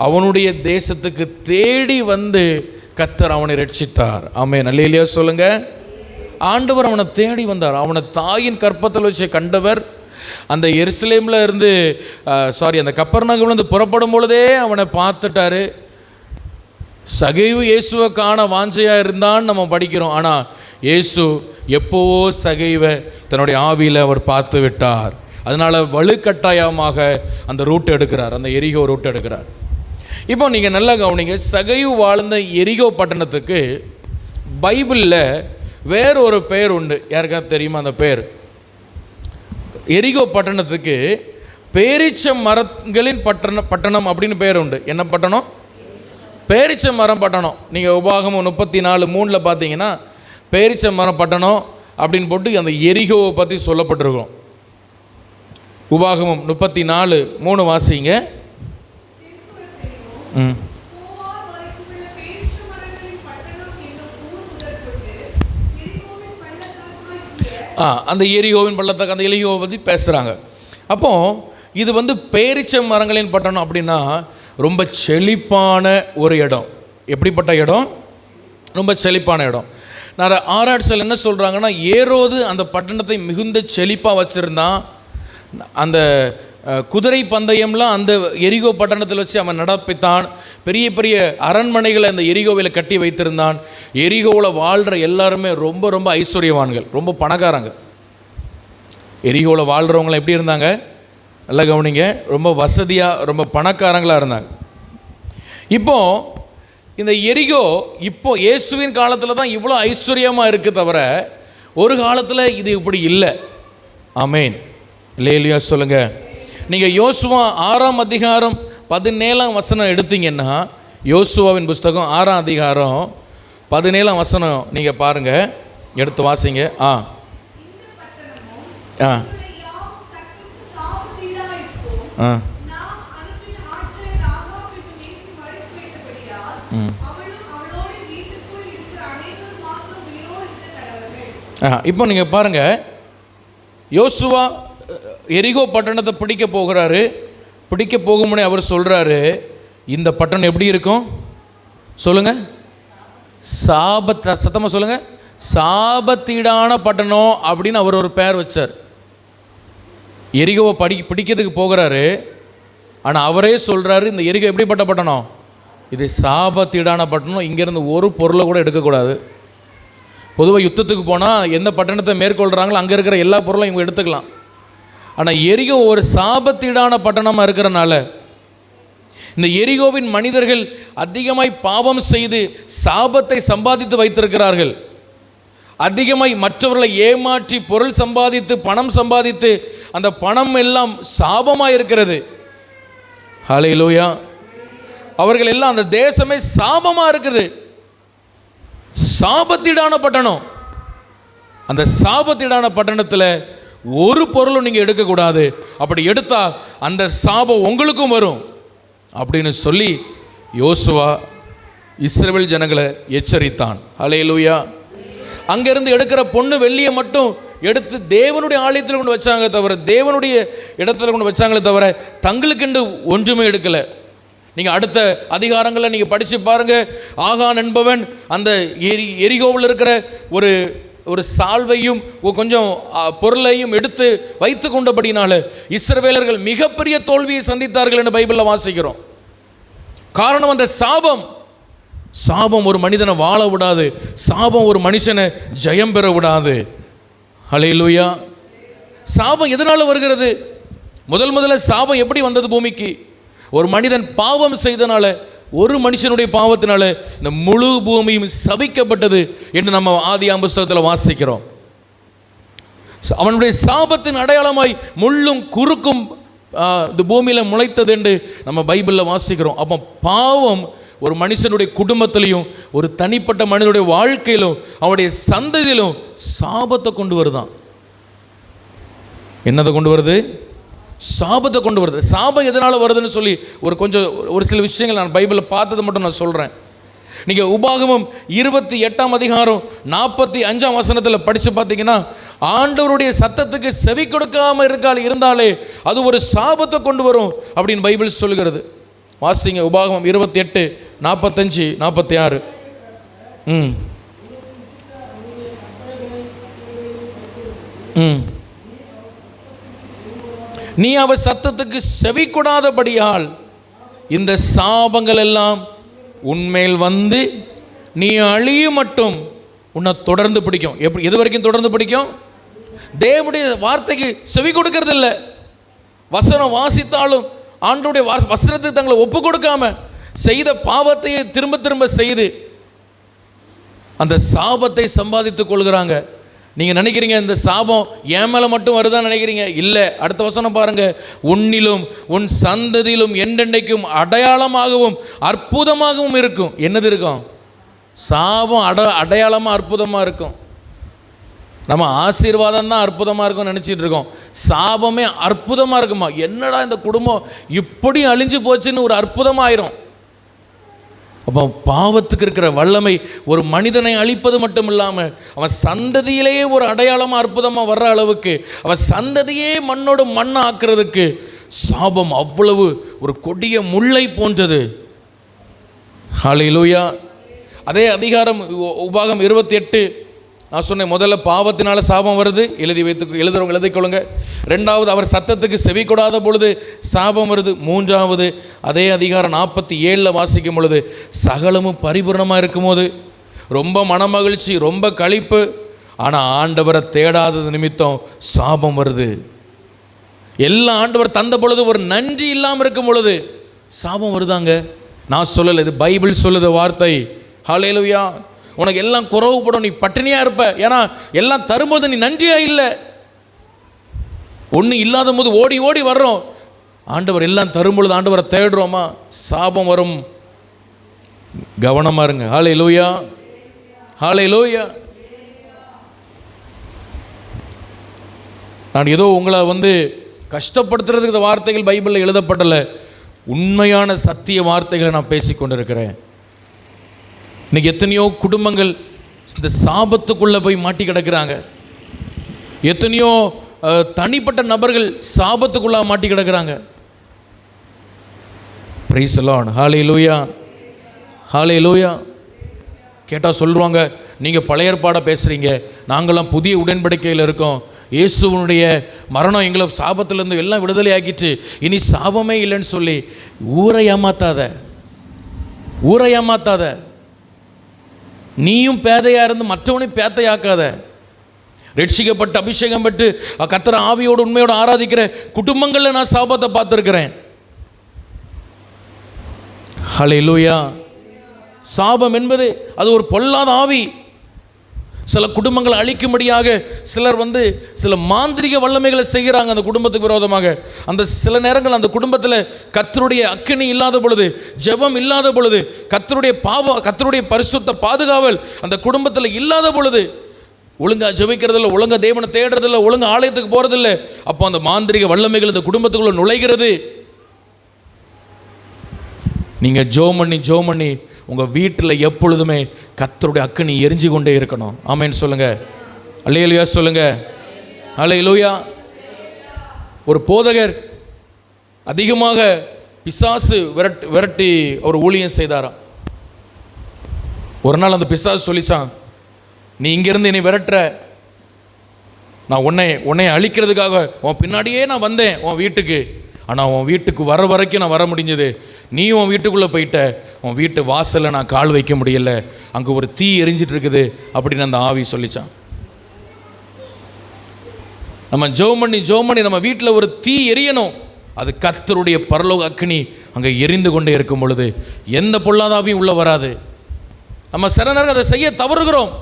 அவனுடைய தேசத்துக்கு தேடி வந்து கர்த்தர் அவனை ரட்சித்தார். ஆமென், அல்லேலூயா சொல்லுங்க. ஆண்டவர் அவனை தேடி வந்தார். அவனை தாயின் கற்பத்தில் வச்சு கண்டவர். அந்த எருசலேமில் இருந்து அந்த கப்பர்நகம்லேருந்து புறப்படும் பொழுதே அவனை பார்த்துட்டாரு. சகைவு இயேசுவை காண வாஞ்சையாக இருந்தான்னு நம்ம படிக்கிறோம். ஆனால் இயேசு எப்போவோ சகைவை தன்னுடைய ஆவியில் அவர் பார்த்து விட்டார். அதனால் வலுக்கட்டாயமாக அந்த ரூட் எடுக்கிறார், அந்த எரிகோ ரூட் எடுக்கிறார். இப்போ நீங்கள் நல்லா கவனிங்க, சகைவு வாழ்ந்த எரிகோ பட்டணத்துக்கு பைபிளில் வேற ஒரு பெயர் உண்டு. யாருக்காவது தெரியுமா அந்த பெயர்? எரிகோ பட்டணத்துக்கு பேரீச்ச மரங்களின் பட்டணம் அப்படின்னு பெயர் உண்டு. என்ன பட்டணம்? பேரீச்ச மரம் பட்டணம். நீங்கள் உபாகமம் 34:3 பார்த்தீங்கன்னா பேரீச்ச மரம் பட்டணம் அப்படின்னு போட்டு அந்த எரிகோவை பற்றி சொல்லப்பட்டிருக்கிறோம். உபாகமம் 34:3 வாசிங்க. அந்த எரிகோவின் பள்ளத்தாக்கு, அந்த எலிகோவை பற்றி பேசுகிறாங்க. அப்போது இது பேரீச்ச மரங்களின் பட்டணம் அப்படின்னா ரொம்ப செழிப்பான ஒரு இடம். எப்படிப்பட்ட இடம்? ரொம்ப செழிப்பான இடம். நான் ஆராய்ச்சியில் என்ன சொல்கிறாங்கன்னா, ஏரோது அந்த பட்டணத்தை மிகுந்த செழிப்பாக வச்சுருந்தான். அந்த குதிரை பந்தயம்லாம் அந்த எரிகோ பட்டணத்தில் வச்சு அவன் நடப்பித்தான். பெரிய பெரிய அரண்மனைகளை அந்த எரிகோவில் கட்டி வைத்திருந்தான். எரிகோவில் வாழ்கிற எல்லாருமே ரொம்ப ரொம்ப ஐஸ்வர்யவான்கள், ரொம்ப பணக்காரங்க. எரிகோவில் வாழ்கிறவங்களாம் எப்படி இருந்தாங்க? நல்லா கவனிங்க, ரொம்ப வசதியாக, ரொம்ப பணக்காரங்களாக இருந்தாங்க. இப்போது இந்த எரிகோ இப்போது இயேசுவின் காலத்தில் தான் இவ்வளோ ஐஸ்வர்யமாக இருக்குது, தவிர ஒரு காலத்தில் இது இப்படி இல்லை. ஆமேன், அல்லேலூயா சொல்லுங்கள். நீங்கள் யோசுவா 6ஆம் அதிகாரம் 17ஆம் வசனம் எடுத்தீங்கன்னா, யோசுவாவின் புஸ்தகம் 6ஆம் அதிகாரம் 17ஆம் வசனம் நீங்கள் பாருங்கள், எடுத்து வாசிங்க. இப்போ நீங்கள் பாருங்கள், யோசுவா எரிகோ பட்டணத்தை பிடிக்க போகிறாரு. பிடிக்க போகும்போது அவர் சொல்கிறாரு, இந்த பட்டணம் எப்படி இருக்கும் சொல்லுங்கள்? சத்தமாக சொல்லுங்கள், சாபத்தீடான பட்டணம் அப்படின்னு அவர் ஒரு பெயர் வச்சார். எரிகோவை பிடிக்கிறதுக்கு போகிறாரு. ஆனால் அவரே சொல்கிறாரு, இந்த எரிகோ எப்படிப்பட்ட பட்டணம்? இது சாபத்தீடான பட்டணம். இங்கேருந்து ஒரு பொருளை கூட எடுக்கக்கூடாது. பொதுவாக யுத்தத்துக்கு போனால் எந்த பட்டணத்தை மேற்கொள்கிறாங்களோ அங்கே இருக்கிற எல்லா பொருளும் இவங்க எடுத்துக்கலாம். ஆனால் எரிகோ ஒரு சாபத்தீடான பட்டணமாக இருக்கிறனால இந்த எரிகோவின் மனிதர்கள் அதிகமாய் பாவம் செய்து சாபத்தை சம்பாதித்து வைத்திருக்கிறார்கள். அதிகமாய் மற்றவர்களை ஏமாற்றி பொருள் சம்பாதித்து பணம் சம்பாதித்து அந்த பணம் எல்லாம் சாபமாக இருக்கிறது. ஹல்லேலூயா. அவர்கள் எல்லாம், அந்த தேசமே சாபமாக இருக்குது. சாபத்தீடான பட்டணம். அந்த சாபத்தீடான பட்டணத்தில் ஒரு பொருளும் நீங்கள் எடுக்கக்கூடாது. அப்படி எடுத்தால் அந்த சாபம் உங்களுக்கும் வரும் அப்படின்னு சொல்லி யோசுவா இஸ்ரவேல் ஜனங்களை எச்சரித்தான். ஹல்லேலூயா. அங்கேருந்து எடுக்கிற பொண்ணு வெள்ளியை மட்டும் எடுத்து தேவனுடைய ஆலயத்தில் கொண்டு வச்சாங்க, தவிர தேவனுடைய இடத்துல கொண்டு வச்சாங்களே தவிர தங்களுக்கென்று ஒன்றுமே எடுக்கலை. நீங்கள் அடுத்த அதிகாரங்களை நீங்கள் படித்து பாருங்கள். ஆகான் என்பவன் அந்த எரிகோவில் இருக்கிற ஒரு சால்வையும் கொஞ்சம் பொருளையும் எடுத்து வைத்து கொண்டபடினால இஸ்ரவேலர்கள் மிகப்பெரிய தோல்வியை சந்தித்தார்கள் என்று பைபிளில் வாசிக்கிறோம். காரணம் அந்த சாபம் ஒரு மனிதனை வாழ விடாது. சாபம் ஒரு மனுஷனை ஜெயம் பெற விடாது. ஹல்லேலூயா. சாபம் எதனால் வருகிறது? முதல்ல சாபம் எப்படி வந்தது பூமிக்கு? ஒரு மனிதன் பாவம் செய்தனால, ஒரு மனுஷனுடைய பாவத்தினால இந்த முழு பூமியும் சபிக்கப்பட்டது என்று நம்ம ஆதியாகம புஸ்தகத்தில் வாசிக்கிறோம். அவனுடைய சாபத்தின் அடையாளமாய் முள்ளும் குறுக்கும் இந்த பூமியில் முளைத்தது என்று நம்ம பைபிளில் வாசிக்கிறோம். அப்போ பாவம் ஒரு மனுஷனுடைய குடும்பத்திலையும் ஒரு தனிப்பட்ட மனிதனுடைய வாழ்க்கையிலும் அவனுடைய சந்ததியிலும் சாபத்தை கொண்டு வருதான். என்னதை கொண்டு வருது? சாபத்தை கொண்டு வருது. சாபம் எதனால் வருதுன்னு சொல்லி ஒரு சில விஷயங்கள் நான் பைபிளில் பார்த்தது மட்டும் நான் சொல்கிறேன். நீங்கள் உபாகமம் 28ஆம் அதிகாரம் 45ஆம் வசனத்தில் படித்து பார்த்தீங்கன்னா, ஆண்டவருடைய சத்தத்துக்கு செவி கொடுக்காமல் இருந்தாலே அது ஒரு சாபத்தை கொண்டு வரும் அப்படின்னு பைபிள் சொல்லுகிறது. வாசிங்க உபாகமம் 28, 45, 46. நீ அவர் சத்தத்துக்கு செவி கொடாதபடியால் இந்த சாபங்கள் எல்லாம் உன்மேல் வந்து நீ அழியும் மட்டும் உன்னை தொடர்ந்து பிடிக்கும். எப்படி? எது வரைக்கும் தொடர்ந்து பிடிக்கும்? தேவனுடைய வார்த்தைக்கு செவி கொடுக்கறது இல்லை. வசனம் வாசித்தாலும் ஆண்டவருடைய வசனத்துக்கு தங்களை ஒப்பு கொடுக்காம செய்த பாவத்தையே திரும்ப திரும்ப செய்து அந்த சாபத்தை சம்பாதித்துக் கொள்கிறாங்க. நீங்கள் நினைக்கிறீங்க இந்த சாபம் என் மேலே மட்டும் வருதான்னு நினைக்கிறீங்க. இல்லை, அடுத்த வசனம் பாருங்க. உன்னிலும் உன் சந்ததியிலும் என்றென்றைக்கும் அடையாளமாகவும் அற்புதமாகவும் இருக்கும். என்னது இருக்கும்? சாபம் அடையாளமாக அற்புதமாக இருக்கும். நம்ம ஆசீர்வாதம் தான் அற்புதமாக இருக்கும்னு நினச்சிட்டு இருக்கோம். சாபமே அற்புதமாக இருக்குமா? என்னடா இந்த குடும்பம் இப்படி அழிஞ்சு போச்சுன்னு ஒரு அற்புதமாயிரும். அப்போ பாவத்துக்கு இருக்கிற வல்லமை ஒரு மனிதனை அழிப்பது மட்டும் இல்லாமல் அவன் சந்ததியிலேயே ஒரு அடையாளமாக அற்புதமாக வர்ற அளவுக்கு அவன் சந்ததியே மண்ணோடு மண்ணை ஆக்குறதுக்கு சாபம் அவ்வளவு ஒரு கொடிய முல்லை போன்றது. ஹல்லேலூயா. அதே அதிகாரம் உபாகம் 28 நான் சொன்னேன். முதல்ல பாவத்தினால சாபம் வருது, எழுதுறவங்க எழுதிக்கொள்ளுங்க. ரெண்டாவது அவர் சத்தத்துக்கு செவி கொடாத பொழுது சாபம் வருது. மூன்றாவது அதே அதிகாரம் 47 வாசிக்கும் பொழுது சகலமும் பரிபூர்ணமாக இருக்கும்போது ரொம்ப மனமகிழ்ச்சி, ரொம்ப களிப்பு, ஆனால் ஆண்டவரை தேடாதது நிமித்தம் சாபம் வருது. எல்லாம் ஆண்டவர் தந்த பொழுது ஒரு நன்றி இல்லாமல் இருக்கும் பொழுது சாபம் வருதாங்க. நான் சொல்லலை, இது பைபிள் சொல்லுத வார்த்தை. ஹல்லேலூயா. உனக்கு எல்லாம் குறைவுபடும், நீ பட்டினியாக இருப்ப. ஏன்னா எல்லாம் தரும்போது நீ நன்றியா இல்லை. ஒன்று இல்லாத போது ஓடி ஓடி வர்றோம். ஆண்டவர் எல்லாம் தரும்பொழுது ஆண்டவரை தேடுறோமா, சாபம் வரும். கவனமாக இருங்க. ஹல்லேலூயா, ஹல்லேலூயா. நான் ஏதோ உங்களை கஷ்டப்படுத்துறதுக்கு இந்த வார்த்தைகள் பைபிளில் எழுதப்படலை. உண்மையான சத்திய வார்த்தைகளை நான் பேசி கொண்டிருக்கிறேன். இன்னைக்கு எத்தனையோ குடும்பங்கள் இந்த சாபத்துக்குள்ளே போய் மாட்டி கிடக்கிறாங்க. எத்தனையோ தனிப்பட்ட நபர்கள் சாபத்துக்குள்ளே மாட்டி கிடக்கிறாங்க. Praise the Lord. ஹல்லேலூயா, ஹல்லேலூயா. கேட்டால் சொல்லுவாங்க, நீங்கள் பழைய ஏற்பாடை பேசுகிறீங்க, நாங்களாம் புதிய உடன்படிக்கையில் இருக்கோம். இயேசுவனுடைய மரணம் எங்களை சாபத்திலேருந்து எல்லாம் விடுதலை ஆக்கிட்டு இனி சாபமே இல்லைன்னு சொல்லி ஊரை ஏமாத்தாத, ஊரை ஏமாத்தாத. நீயும் பேதையாக இருந்து மற்றவனையும் பேத்தையாக்காத. ரட்சிக்கப்பட்டு அபிஷேகம் பெற்று கர்த்தர் ஆவியோடு உண்மையோடு ஆராதிக்கிற குடும்பங்களில் நான் சாபத்தை பார்த்துருக்கிறேன். ஹல்லேலூயா. சாபம் என்பது அது ஒரு பொல்லாத ஆவி. சில குடும்பங்களை அழிக்கும்படியாக சிலர் சில மாந்திரிக வல்லமைகளை செய்கிறாங்க அந்த குடும்பத்துக்கு விரோதமாக. அந்த சில நேரங்கள் அந்த குடும்பத்தில் கர்த்தருடைய அக்கினி இல்லாத பொழுது, ஜெபம் இல்லாத பொழுது, கர்த்தருடைய பரிசுத்த பாதுகாவல் அந்த குடும்பத்தில் இல்லாத பொழுது, ஒழுங்கா ஜெபிக்கிறதில்ல, ஒழுங்கா தேவனை தேடுறதில்ல, ஒழுங்கா ஆலயத்துக்கு போகிறதில்ல, அப்போ அந்த மாந்திரிக வல்லமைகள் இந்த குடும்பத்துக்குள்ள நுழைகிறது. நீங்கள் ஜெபம் பண்ணி உங்கள் வீட்டில் எப்பொழுதுமே கர்த்தருடைய அக்கினி எரிஞ்சு கொண்டே இருக்கணும். ஆமென் சொல்லுங்க. அல்லேலூயா சொல்லுங்க. அல்லேலூயா. ஒரு போதகர் அதிகமாக பிசாசு விரட்டி ஒரு ஊழியம் செய்தாராம். ஒரு நாள் அந்த பிசாசு சொல்லிச்சான், நீ இங்கேருந்து என்னை விரட்டுற, நான் உன்னை அழிக்கிறதுக்காக உன் பின்னாடியே நான் வந்தேன் உன் வீட்டுக்கு. ஆனால் உன் வீட்டுக்கு வர வரைக்கும் நான் வர முடிஞ்சது. நீ உன் வீட்டுக்குள்ளே போயிட்ட, உன் வீட்டு வாசலில் நான் கால் வைக்க முடியல, அங்கே ஒரு தீ எரிஞ்சிட்டு இருக்குது அப்படின்னு அந்த ஆவி சொல்லிச்சான். நம்ம ஜெபம் பண்ணி நம்ம வீட்டில் ஒரு தீ எரியணும். அது கர்த்தருடைய பரலோக அக்கினி அங்கே எரிந்து கொண்டே இருக்கும் பொழுது எந்த பொல்லாதாவையும் உள்ளே வராது. நம்ம சில நேரம் அதை செய்ய தவறுகிறோம்.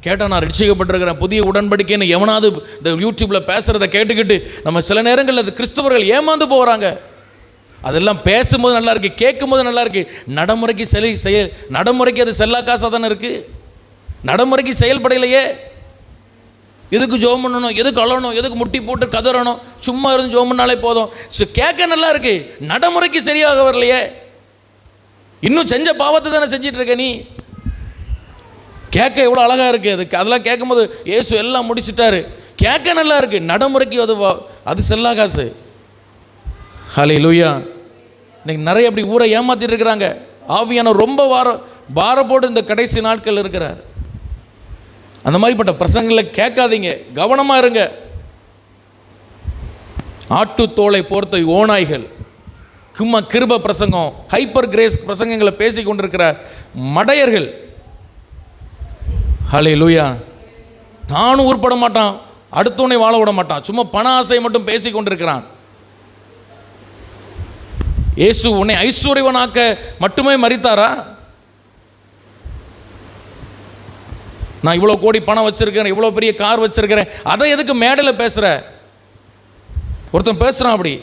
கேட்டால் நான் ரட்சிக்கப்பட்டிருக்கிறேன், புதிய உடன்படிக்கைன்னு எவனாவது இந்த யூடியூப்பில் பேசுகிறத கேட்டுக்கிட்டு நம்ம சில நேரங்களில் அது கிறிஸ்தவர்கள் ஏமாந்து போகிறாங்க. அதெல்லாம் பேசும்போது நல்லா இருக்கு, கேட்கும்போது நல்லா இருக்கு. நடைமுறைக்கு நடைமுறைக்கு அது செல்லா காசாக தானே இருக்கு. நடைமுறைக்கு செயல்படையிலையே. எதுக்கு ஜோம் பண்ணணும், எதுக்கு அழணும், எதுக்கு முட்டி போட்டு கதறணும், சும்மா இருந்து ஜோம் பண்ணாலே போதும். கேட்க நல்லா இருக்கு, நடைமுறைக்கு சரியாக வரலையே. இன்னும் செஞ்ச பாவத்தை தானே செஞ்சிட்டு இருக்க நீ. கேட்க எவ்வளோ அழகாக இருக்குது. அதுக்கு அதெல்லாம் கேட்கும்போது இயேசு எல்லாம் முடிச்சுட்டாரு. கேட்க நல்லா இருக்கு, நடைமுறைக்கு அது செல்லா காசு. ஹல்லேலூயா. இன்னைக்கு நிறைய அப்படி ஊரை ஏமாத்திட்டு இருக்கிறாங்க. ஆவியான ரொம்ப பாரப்போடு இந்த கடைசி நாட்கள் இருக்கிறார். அந்த மாதிரிப்பட்ட பிரசங்களை கேட்காதீங்க, கவனமாக இருங்க. ஆட்டு தோலை போர்த்த ஓநாய்கள், கிருப பிரசங்கம், ஹைப்பர் கிரேஸ் பிரசங்கங்களை பேசி கொண்டிருக்கிற மடையர்கள். ஹல்லேலூயா. தானும் உருப்பட மாட்டான், அடுத்தவனை வாழ விட மாட்டான், சும்மா பண ஆசை மட்டும் பேசி கொண்டிருக்கிறான். இயேசு உன்னை ஐஸ்வர்யவனாக்க மட்டுமே மரித்தாரா? நான் இவ்வளோ கோடி பணம் வச்சிருக்கிறேன், இவ்வளோ பெரிய கார் வச்சிருக்கிறேன், அதை எதுக்கு மேடையில் பேசுகிற? ஒருத்தன் பேசுகிறான் அப்படி.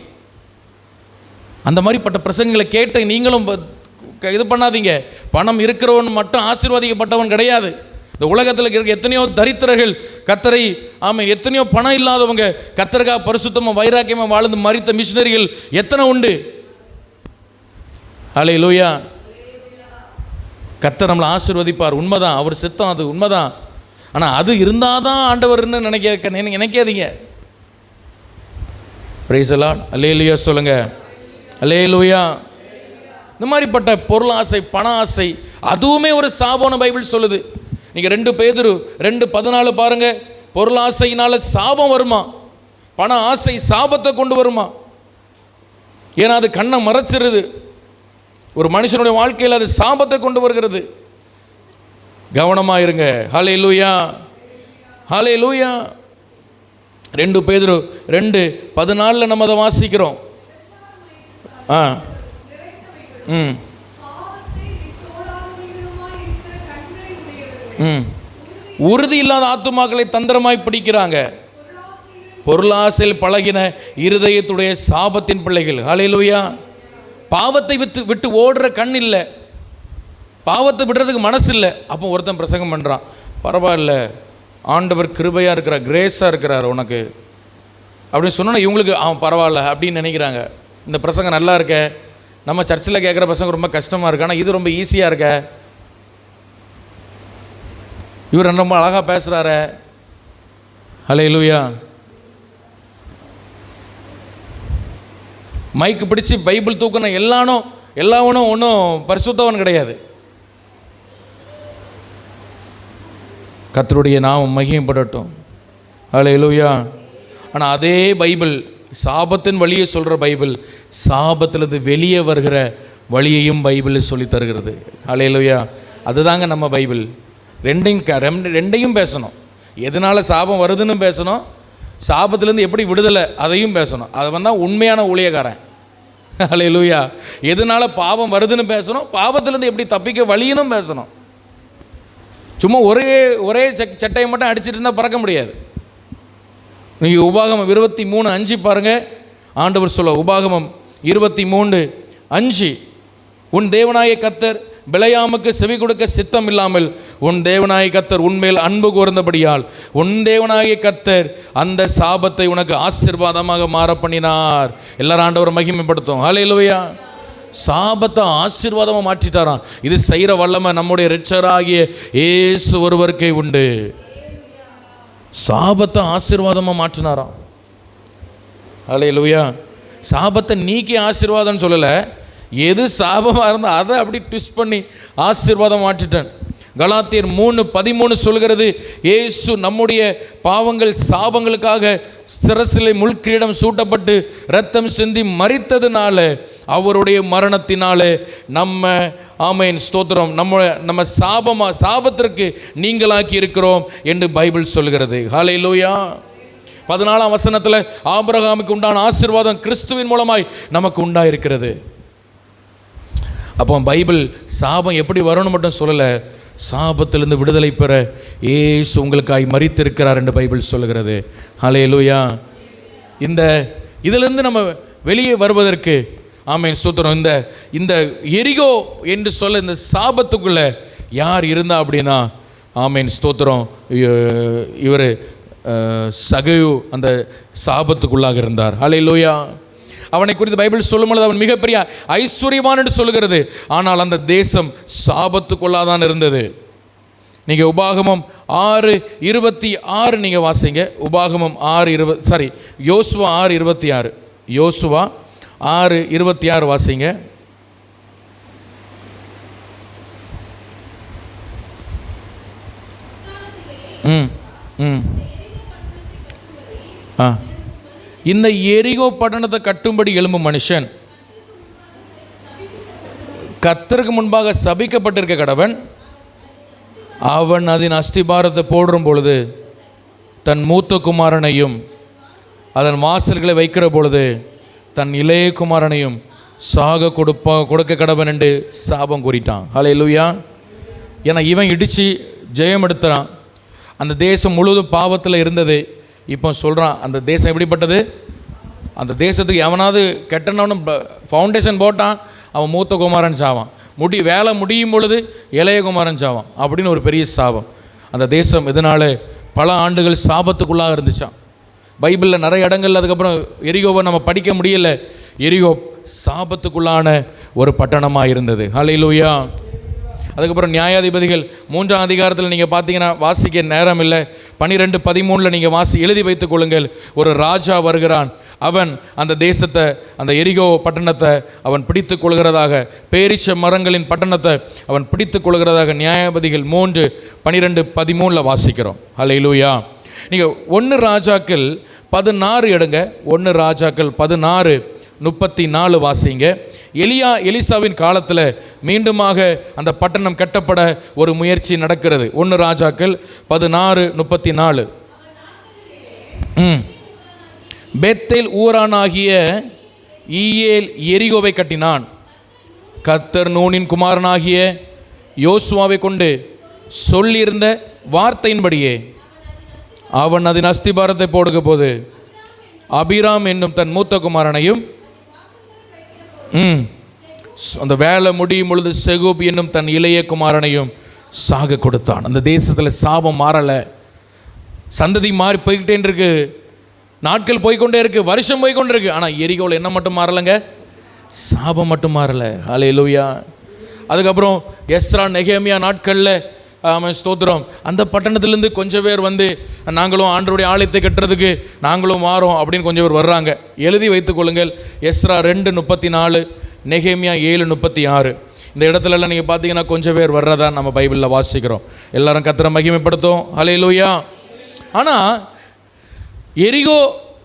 அந்த மாதிரிப்பட்ட பிரசங்களை கேட்டு நீங்களும் இது பண்ணாதீங்க. பணம் இருக்கிறவன் மட்டும் ஆசீர்வாதிக்கப்பட்டவன் கிடையாது. இந்த உலகத்தில் இருக்க எத்தனையோ தரித்திரர்கள் கர்த்தரை, எத்தனையோ பணம் இல்லாதவங்க கர்த்தருக்காக பரிசுத்தமாக வைராக்கியமாக வாழ்ந்து மரித்த மிஷினரிகள் எத்தனை உண்டு. ஹல்லேலூயா. கர்த்தர் நம்மளை ஆசீர்வதிப்பார், உண்மைதான். அவர் சித்தம், அது உண்மைதான். ஆனால் அது இருந்தால் தான் ஆண்டவர்னு நினைக்காதீங்க. Praise the Lord. அல்லேலூயா சொல்லுங்க. அல்லேலூயா. இந்த மாதிரிப்பட்ட பொருள் ஆசை, பண ஆசை, அதுவுமே ஒரு சாபம்னு பைபிள் சொல்லுது. நீங்கள் 2 பேதுரு 2:14 பாருங்க. பொருள் ஆசையினால சாபம் வருமா? பண ஆசை சாபத்தை கொண்டு வருமா? ஏன்னா அது கண்ணை மறைச்சிருது. ஒரு மனுஷனுடைய வாழ்க்கையில் அது சாபத்தை கொண்டு வருகிறது. கவனமாக இருங்க. ஹல்லேலூயா. ஹல்லேலூயா. 2 பேதுரு 2:14 நம்ம அதை வாசிக்கிறோம். உறுதி இல்லாத ஆத்துமாக்களை தந்திரமாய் பிடிக்கிறாங்க. பொருளாசையில் பழகின இருதயத்துடைய சாபத்தின் பிள்ளைகள். ஹல்லேலூயா. பாவத்தை விட்டு ஓடுற கண் இல்லை, பாவத்தை விடுறதுக்கு மனசு இல்லை. அப்போ ஒருத்தன் பிரசங்கம் பண்ணுறான், பரவாயில்ல ஆண்டவர் கிருபையாக இருக்கிறார், கிரேஸாக இருக்கிறார் உனக்கு அப்படின்னு சொன்னால் இவங்களுக்கு அவன் பரவாயில்ல அப்படின்னு நினைக்கிறாங்க. இந்த பிரசங்கம் நல்லா இருக்க, நம்ம சர்ச்சில் கேட்குற பிரசங்கம் ரொம்ப கஷ்டமாக இருக்கு, ஆனால் இது ரொம்ப ஈஸியாக இருக்க, இவர் ரொம்ப அழகாக பேசுகிறாரு. ஹல்லேலூயா. மைக்கு பிடிச்சி பைபிள் தூக்கின எல்லாவனும் ஒன்றும் பரிசுத்தவன் கிடையாது. கர்த்தருடைய நாமம் மகிமைப்படட்டும். ஹல்லேலூயா. ஆனால் அதே பைபிள் சாபத்தின் வழியை சொல்கிற பைபிள், சாபத்திலிருந்து வெளியே வருகிற வழியையும் பைபிள் சொல்லி தருகிறது. ஹல்லேலூயா. அதுதாங்க நம்ம பைபிள். ரெண்டையும் பேசணும். எதனால் சாபம் வருதுன்னு பேசணும், சாபத்திலேருந்து எப்படி விடுதலை அதையும் பேசணும். அது வந்தால் உண்மையான ஊழியக்காரன். ஹல்லேலூயா. எதனால் பாவம் வருதுன்னு பேசணும், பாவத்திலேருந்து எப்படி தப்பிக்க வழியினும் பேசணும். சும்மா ஒரே சட்டையை மட்டும் அடிச்சுட்டு இருந்தால் பறக்க முடியாது. நீங்கள் உபாகமம் 23:5 பாருங்கள். ஆண்டவர் சொல்ல, உபாகமம் 23:5, உன் தேவனாய கர்த்தர் பிலேயாமுக்கு செவி கொடுக்க சித்தம் இல்லாமல் உன் தேவனாய கர்த்தர் உன்மேல் அன்பு கூர்ந்தபடியால் உன் தேவனாய கர்த்தர் அந்த சாபத்தை உனக்கு ஆசீர்வாதமாக மாற பண்ணினார். எல்லாரும் ஆண்டவரை மகிமைப்படுத்தும். ஹல்லேலூயா. சாபத்தை ஆசீர்வாதமாக மாற்றிட்டாராம். இது செய்கிற வல்லமை நம்முடைய இரட்சகராகிய இயேசு ஒருவருக்கே உண்டு. சாபத்தை ஆசீர்வாதமாக மாற்றினாராம். ஹல்லேலூயா. சாபத்தை நீக்கி ஆசீர்வாதம் சொல்லலை, எது சாபமாக இருந்தால் அதை அப்படி ட்விஸ்ட் பண்ணி ஆசீர்வாதம் மாற்றிட்டேன். கலாத்தியர் 3:13 சொல்கிறது, இயேசு நம்முடைய பாவங்கள் சாபங்களுக்காக சிரசிலை முள்கிரீடம் சூட்டப்பட்டு இரத்தம் சிந்தி மரித்ததுனால அவருடைய மரணத்தினாலே நம்ம ஸ்தோத்திரம் நம்ம சாபத்திற்கு நீங்களாக்கி இருக்கிறோம் என்று பைபிள் சொல்கிறது. ஹல்லேலூயா. 14ஆம் வசனத்தில் ஆபிரகாமுக்கு உண்டான ஆசீர்வாதம் கிறிஸ்துவின் மூலமாய் நமக்கு உண்டாயிருக்கிறது. அப்போ பைபிள் சாபம் எப்படி வரும்னு மட்டும் சொல்லலை, சாபத்திலிருந்து விடுதலை பெற இயேசு உங்களுக்காய் மரித்திருக்கிறார் என்று பைபிள் சொல்லுகிறது. ஹல்லேலூயா. இதிலிருந்து நம்ம வெளியே வருவதற்கு ஆமென் ஸ்தோத்திரம். இந்த எரிகோ என்று சொல்ல இந்த சாபத்துக்குள்ள யார் இருந்தா அப்படின்னா, ஆமென் ஸ்தோத்திரம், இவர் சகையு அந்த சாபத்துக்குள்ளாக இருந்தார். ஹல்லேலூயா. அவனை குறித்து பைபிள் சொல்லும்போது அவன் மிகப்பெரிய ஐஸ்வர்யவான் என்று சொல்லுகிறது. ஆனால் அந்த தேசம் சாபத்துக்குள்ளாதான் இருந்தது. நீங்கள் உபாகமம் 6:26 நீங்கள் வாசிங்க. உபாகமம் யோசுவா 6:26, யோசுவா 6:26 வாசிங்க. இந்த எரிகோ பட்டணத்தை கட்டும்படி எழும்பும் மனுஷன் கர்த்தருக்கு முன்பாக சபிக்கப்பட்டிருக்க கடவன். அவன் அதன் அஸ்திபாரத்தை போடும் பொழுது தன் மூத்த குமாரனையும் அதன் வாசல்களை வைக்கிற பொழுது தன் இளைய குமாரனையும் சாக கொடுக்க கடவன் என்று சாபம் கூறிட்டான். ஹல்லேலூயா. ஏன்னா இவன் இடித்து ஜெயம் எடுத்துறான். அந்த தேசம் முழுவதும் பாவத்தில் இருந்தது. இப்போ சொல்கிறான், அந்த தேசம் எப்படிப்பட்டது? அந்த தேசத்துக்கு எவனாவது கெட்டனவனு ஃபவுண்டேஷன் போட்டான், அவன் மூத்த குமாரன் சாவான். வேலை முடியும் பொழுது இளைய குமாரன் சாவான். அப்படின்னு ஒரு பெரிய சாபம். அந்த தேசம் இதனால் பல ஆண்டுகள் சாபத்துக்குள்ளாக இருந்துச்சான். பைபிளில் நிறைய இடங்கள். அதுக்கப்புறம் எரிகோவை நம்ம படிக்க முடியல. எரிகோ சாபத்துக்குள்ளான ஒரு பட்டணமாக இருந்தது. ஹல்லேலூயா. அதுக்கப்புறம் நியாயாதிபதிகள் 3ஆம் அதிகாரத்தில் நீங்கள் பார்த்தீங்கன்னா, வாசிக்க நேரம் இல்லை, 12:13 நீங்கள் எழுதி வைத்துக் கொள்ளுங்கள். ஒரு ராஜா வருகிறான். அவன் அந்த தேசத்தை, அந்த எரிகோ பட்டணத்தை அவன் பிடித்து கொள்கிறதாக, பேரிச்ச மரங்களின் பட்டணத்தை அவன் பிடித்து கொள்கிறதாக நியாயாதிபதிகள் 3:12-13 வாசிக்கிறோம். ஹல்லேலூயா. நீங்கள் 1 ராஜாக்கள் 16 எடுங்க. 1 ராஜாக்கள் 16:34 வாசிங்க. எலிசாவின் காலத்தில் மீண்டுமாக அந்த பட்டணம் கட்டப்பட ஒரு முயற்சி நடக்கிறது. 1 ராஜாக்கள் 16:34. பெத்தேல் ஊரானாகிய ஈயேல் எரிகோவை கட்டினான். கர்த்தர் நூனின் குமாரனாகிய யோசுவாவை கொண்டு சொல்லியிருந்த வார்த்தையின்படியே அவன் அதன் அஸ்திபாரத்தை போடுக போது அபிராம் என்னும் தன் மூத்த குமாரனையும் அந்த வேலை முடியும் பொழுது செகூப் என்னும் தன் இளைய குமாரனையும் சாக கொடுத்தான். அந்த தேசத்தில் சாபம் மாறலை. சந்ததி மாறி போய்கிட்டே இருக்கு. நாட்கள் போய்கொண்டே இருக்கு. வருஷம் போய்கொண்டே இருக்கு. ஆனால் எரிகோவில் என்ன மட்டும் மாறலைங்க? சாபம் மட்டும் மாறலை. ஹல்லேலூயா. அதுக்கப்புறம் எஸ்ரா நெகேமியா நாட்களில் ஸ்தோத்திரம், அந்த பட்டணத்திலேருந்து கொஞ்சம் பேர் வந்து நாங்களும் ஆண்டவருடைய ஆலயத்தை கட்டுறதுக்கு நாங்களும் வாரோம் அப்படின்னு கொஞ்சம் பேர் வர்றாங்க. எழுதி வைத்துக் கொள்ளுங்கள். எஸ்ரா 2:34, நெகேமியா 7:36. இந்த இடத்துலலாம் நீங்கள் பார்த்தீங்கன்னா கொஞ்சம் பேர் வர்றதா நம்ம பைபிளில் வாசிக்கிறோம். எல்லாரும் கர்த்தரை மகிமைப்படுத்தும். ஹல்லேலூயா. ஆனால் எரிகோ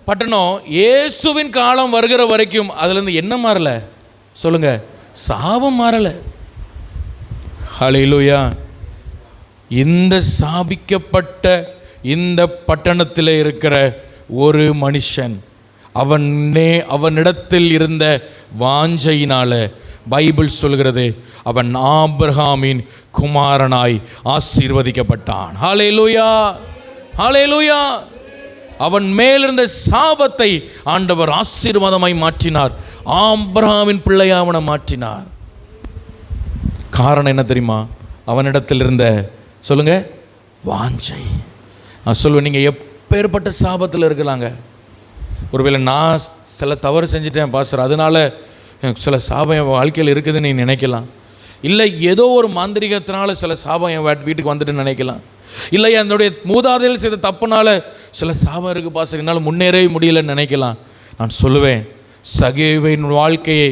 பட்டணம் இயேசுவின் காலம் வருகிற வரைக்கும் அதுலேருந்து என்ன மாறலை சொல்லுங்க? சாபம் மாறலை. ஹல்லேலூயா. இந்த சாபிக்கப்பட்ட இந்த பட்டணத்தில் இருக்கிற ஒரு மனுஷன், அவனிடத்தில் இருந்த வாஞ்சையினால பைபிள் சொல்கிறது அவன் ஆபிரகாமின் குமாரனாய் ஆசீர்வதிக்கப்பட்டான். ஹல்லேலூயா. ஹல்லேலூயா. அவன் மேலிருந்த சாபத்தை ஆண்டவர் ஆசீர்வாதமாய் மாற்றினார். ஆபிரகாமின் பிள்ளையா அவனை மாற்றினார். காரணம் என்ன தெரியுமா? அவனிடத்தில் இருந்த, சொல்லுங்க, வாஞ்சை. நான் சொல்லுவேன், நீங்கள் எப்பேற்பட்ட சாபத்தில் இருக்கலாங்க. ஒருவேளை நான் சில தவறு செஞ்சுட்டேன் பாஸ்டர், அதனால எனக்கு சில சாபம் என் வாழ்க்கையில் இருக்குதுன்னு நீ நினைக்கலாம். இல்லை ஏதோ ஒரு மாந்திரிகத்தினால சில சாபம் என் வீட்டுக்கு வந்துட்டு நினைக்கலாம். இல்லை என்னுடைய மூதாதையில் செய்த தப்புனால சில சாபம் இருக்குது பாஸ்டர், என்னால் முன்னேறவே முடியலன்னு நினைக்கலாம். நான் சொல்லுவேன், சகேயுவின் வாழ்க்கையை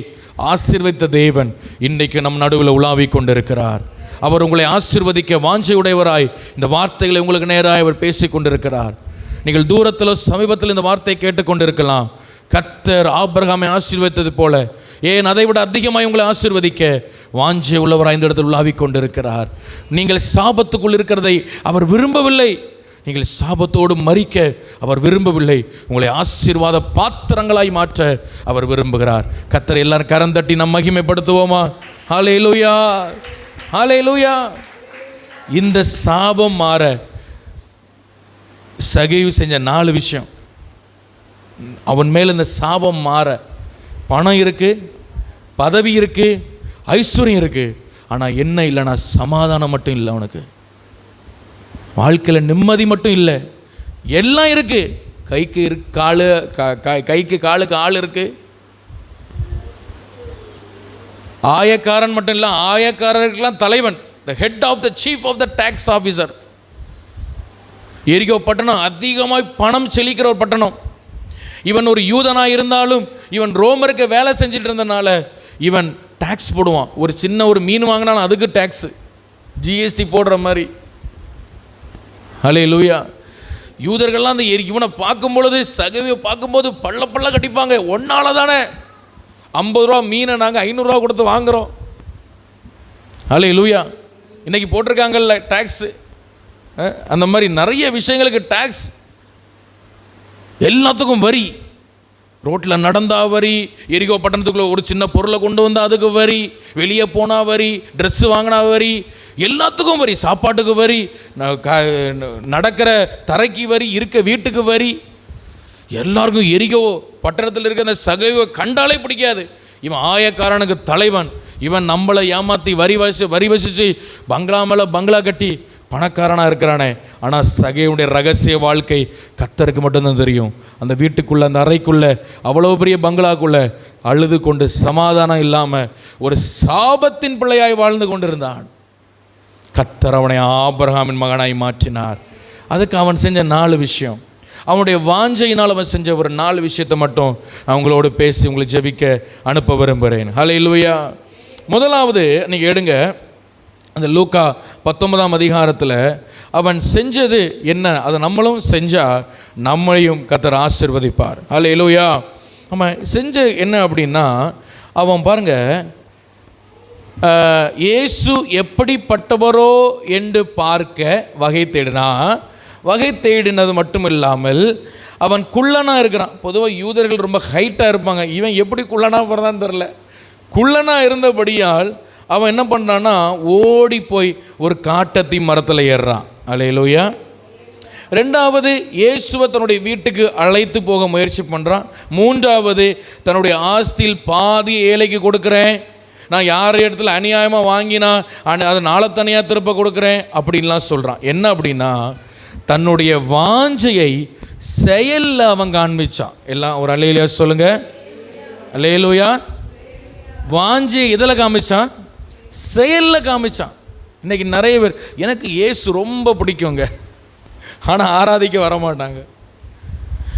ஆசீர்வதித்த தேவன் இன்றைக்கு நம் நடுவில் உலாவிக் கொண்டிருக்கிறார். அவர் உங்களை ஆசீர்வதிக்க வாஞ்சை உடையவராய் இந்த வார்த்தைகளை உங்களுக்கு நேராக அவர் பேசி கொண்டிருக்கிறார். நீங்கள் தூரத்தில் சமீபத்தில் இந்த வார்த்தையை கேட்டுக்கொண்டிருக்கலாம். கர்த்தர் ஆபிரகாமை ஆசீர்வதித்தது போல ஏன் அதை விட அதிகமாய் உங்களை ஆசீர்வதிக்க வாஞ்சை உள்ளவராய் இந்த இடத்தில் உலாவிக் கொண்டிருக்கிறார். நீங்கள் சாபத்துக்குள் இருக்கிறதை அவர் விரும்பவில்லை. நீங்கள் சாபத்தோடு மறிக்க அவர் விரும்பவில்லை. உங்களை ஆசீர்வாத பாத்திரங்களாய் மாற்ற அவர் விரும்புகிறார். கர்த்தர் எல்லாரும் கரம் தட்டி நம் மகிமைப்படுத்துவோமா? ஹல்லேலூயா. ஹல்லேலூயா. இந்த சாபம் மாற சகேயு செஞ்ச 4 விஷயம். அவன் மேல் இந்த சாபம் மாற பணம் இருக்கு, பதவி இருக்குது, ஐஸ்வர்யம் இருக்குது, ஆனால் என்ன இல்லைனா சமாதானம் மட்டும் இல்லை. அவனுக்கு வாழ்க்கையில் நிம்மதி மட்டும் இல்லை. எல்லாம் இருக்குது. கைக்கு கைக்கு காலுக்கு ஆள் இருக்குது. ஆயக்காரன் மட்டும் இல்லை, ஆயக்காரர்களுக்கெல்லாம் தலைவன், the head of the chief of the tax officer. எரிகோ பட்டணம் அதிகமாக பணம் செழிக்கிற ஒரு பட்டணம். இவன் ஒரு யூதனாக இருந்தாலும் இவன் ரோமருக்கு வேலை செஞ்சுட்டு இருந்தனால இவன் டாக்ஸ் போடுவான். ஒரு சின்ன ஒரு மீன் வாங்கினாலும் அதுக்கு டாக்ஸு, ஜிஎஸ்டி போடுற மாதிரி. ஹல்லேலூயா. யூதர்கள்லாம் அந்த இவனை பார்க்கும் பொழுது, சகவியை பார்க்கும்போது பள்ள கட்டிப்பாங்க. ஒன்னால தானே 50 ரூபா மீனை நாங்கள் 500 ரூபா கொடுத்து வாங்குகிறோம். ஹல்லேலூயா. இன்றைக்கி போட்டிருக்காங்கல்ல டாக்ஸு. அந்த மாதிரி நிறைய விஷயங்களுக்கு டாக்ஸ், எல்லாத்துக்கும் வரி. ரோட்டில் நடந்தா வரி, எரிகோ பட்டணத்துக்குள்ளே ஒரு சின்ன பொருளை கொண்டு வந்தால் அதுக்கு வரி, வெளியே போனால் வரி, ட்ரெஸ்ஸு வாங்கினா வரி, எல்லாத்துக்கும் வரி, சாப்பாட்டுக்கு வரி, நடக்கிற தரைக்கு வரி, இருக்க வீட்டுக்கு வரி. எல்லாருக்கும் எரிகோ பட்டணத்தில் இருக்க அந்த சகைவை கண்டாலே பிடிக்காது. இவன் ஆயக்காரனுக்கு தலைவன். இவன் நம்மளை ஏமாற்றி வரி வசித்து பங்களா மேலே பங்களா கட்டி பணக்காரனாக இருக்கிறானே. ஆனால் சகையுடைய ரகசிய வாழ்க்கை கர்த்தருக்கு மட்டும்தான் தெரியும். அந்த வீட்டுக்குள்ளே, அந்த அறைக்குள்ளே, அவ்வளோ பெரிய பங்களாக்குள்ளே அழுது கொண்டு சமாதானம் இல்லாமல் ஒரு சாபத்தின் பிள்ளையாய் வாழ்ந்து கொண்டிருந்தான். கர்த்தர் அவனை ஆபிரகாமின் மகனாய் மாற்றினார். அதுக்கு அவன் செஞ்ச 4 விஷயம், அவனுடைய வாஞ்சையினால் அவன் செஞ்ச ஒரு 4 விஷயத்தை மட்டும் அவங்களோடு பேசி உங்களை ஜெபிக்க அனுப்ப விரும்புகிறேன். ஹல்லேலூயா. முதலாவது நீங்கள் எடுங்க, அந்த லூக்கா 19ஆம் அதிகாரத்தில் அவன் செஞ்சது என்ன, அதை நம்மளும் செஞ்சால் நம்மளையும் கர்த்தர் ஆசீர்வதிப்பார். ஹல்லேலூயா. அவன் செஞ்ச என்ன அப்படின்னா, அவன் பாருங்க, இயேசு எப்படிப்பட்டவரோ என்று பார்க்க வகை தேடினா. வகை தேடினது மட்டும் இல்லாமல் அவன் குள்ளனாக இருக்கிறான். பொதுவாக யூதர்கள் ரொம்ப ஹைட்டாக இருப்பாங்க. இவன் எப்படி குள்ளனாக போகிறதான்னு தெரில. குள்ளனாக இருந்தபடியால் அவன் என்ன பண்ணுறான்னா, ஓடி போய் ஒரு காட்டத்தி மரத்தில் ஏறுறான். அல்லேலூயா. 2வது, இயேசுவை தன்னுடைய வீட்டுக்கு அழைத்து போக முயற்சி பண்ணுறான். 3வது, தன்னுடைய ஆஸ்தியில் பாதி ஏழைக்கு கொடுக்குறேன், நான் யார் இடத்துல அநியாயமாக வாங்கினா அதை நாளை தனியாக திருப்ப கொடுக்குறேன் அப்படின்லாம் சொல்கிறான். என்ன அப்படின்னா, தன்னுடைய வாஞ்சையை செயலில் அவன் காண்பிச்சான். எல்லாம் ஒரு அல்லேலூயா சொல்லுங்க. அல்லேலூயா. வாஞ்சையை எதில் காமிச்சான்? செயலில் காமிச்சான். இன்றைக்கி நிறைய பேர் எனக்கு இயேசு ரொம்ப பிடிக்குங்க, ஆனால் ஆராதிக்க வரமாட்டாங்க.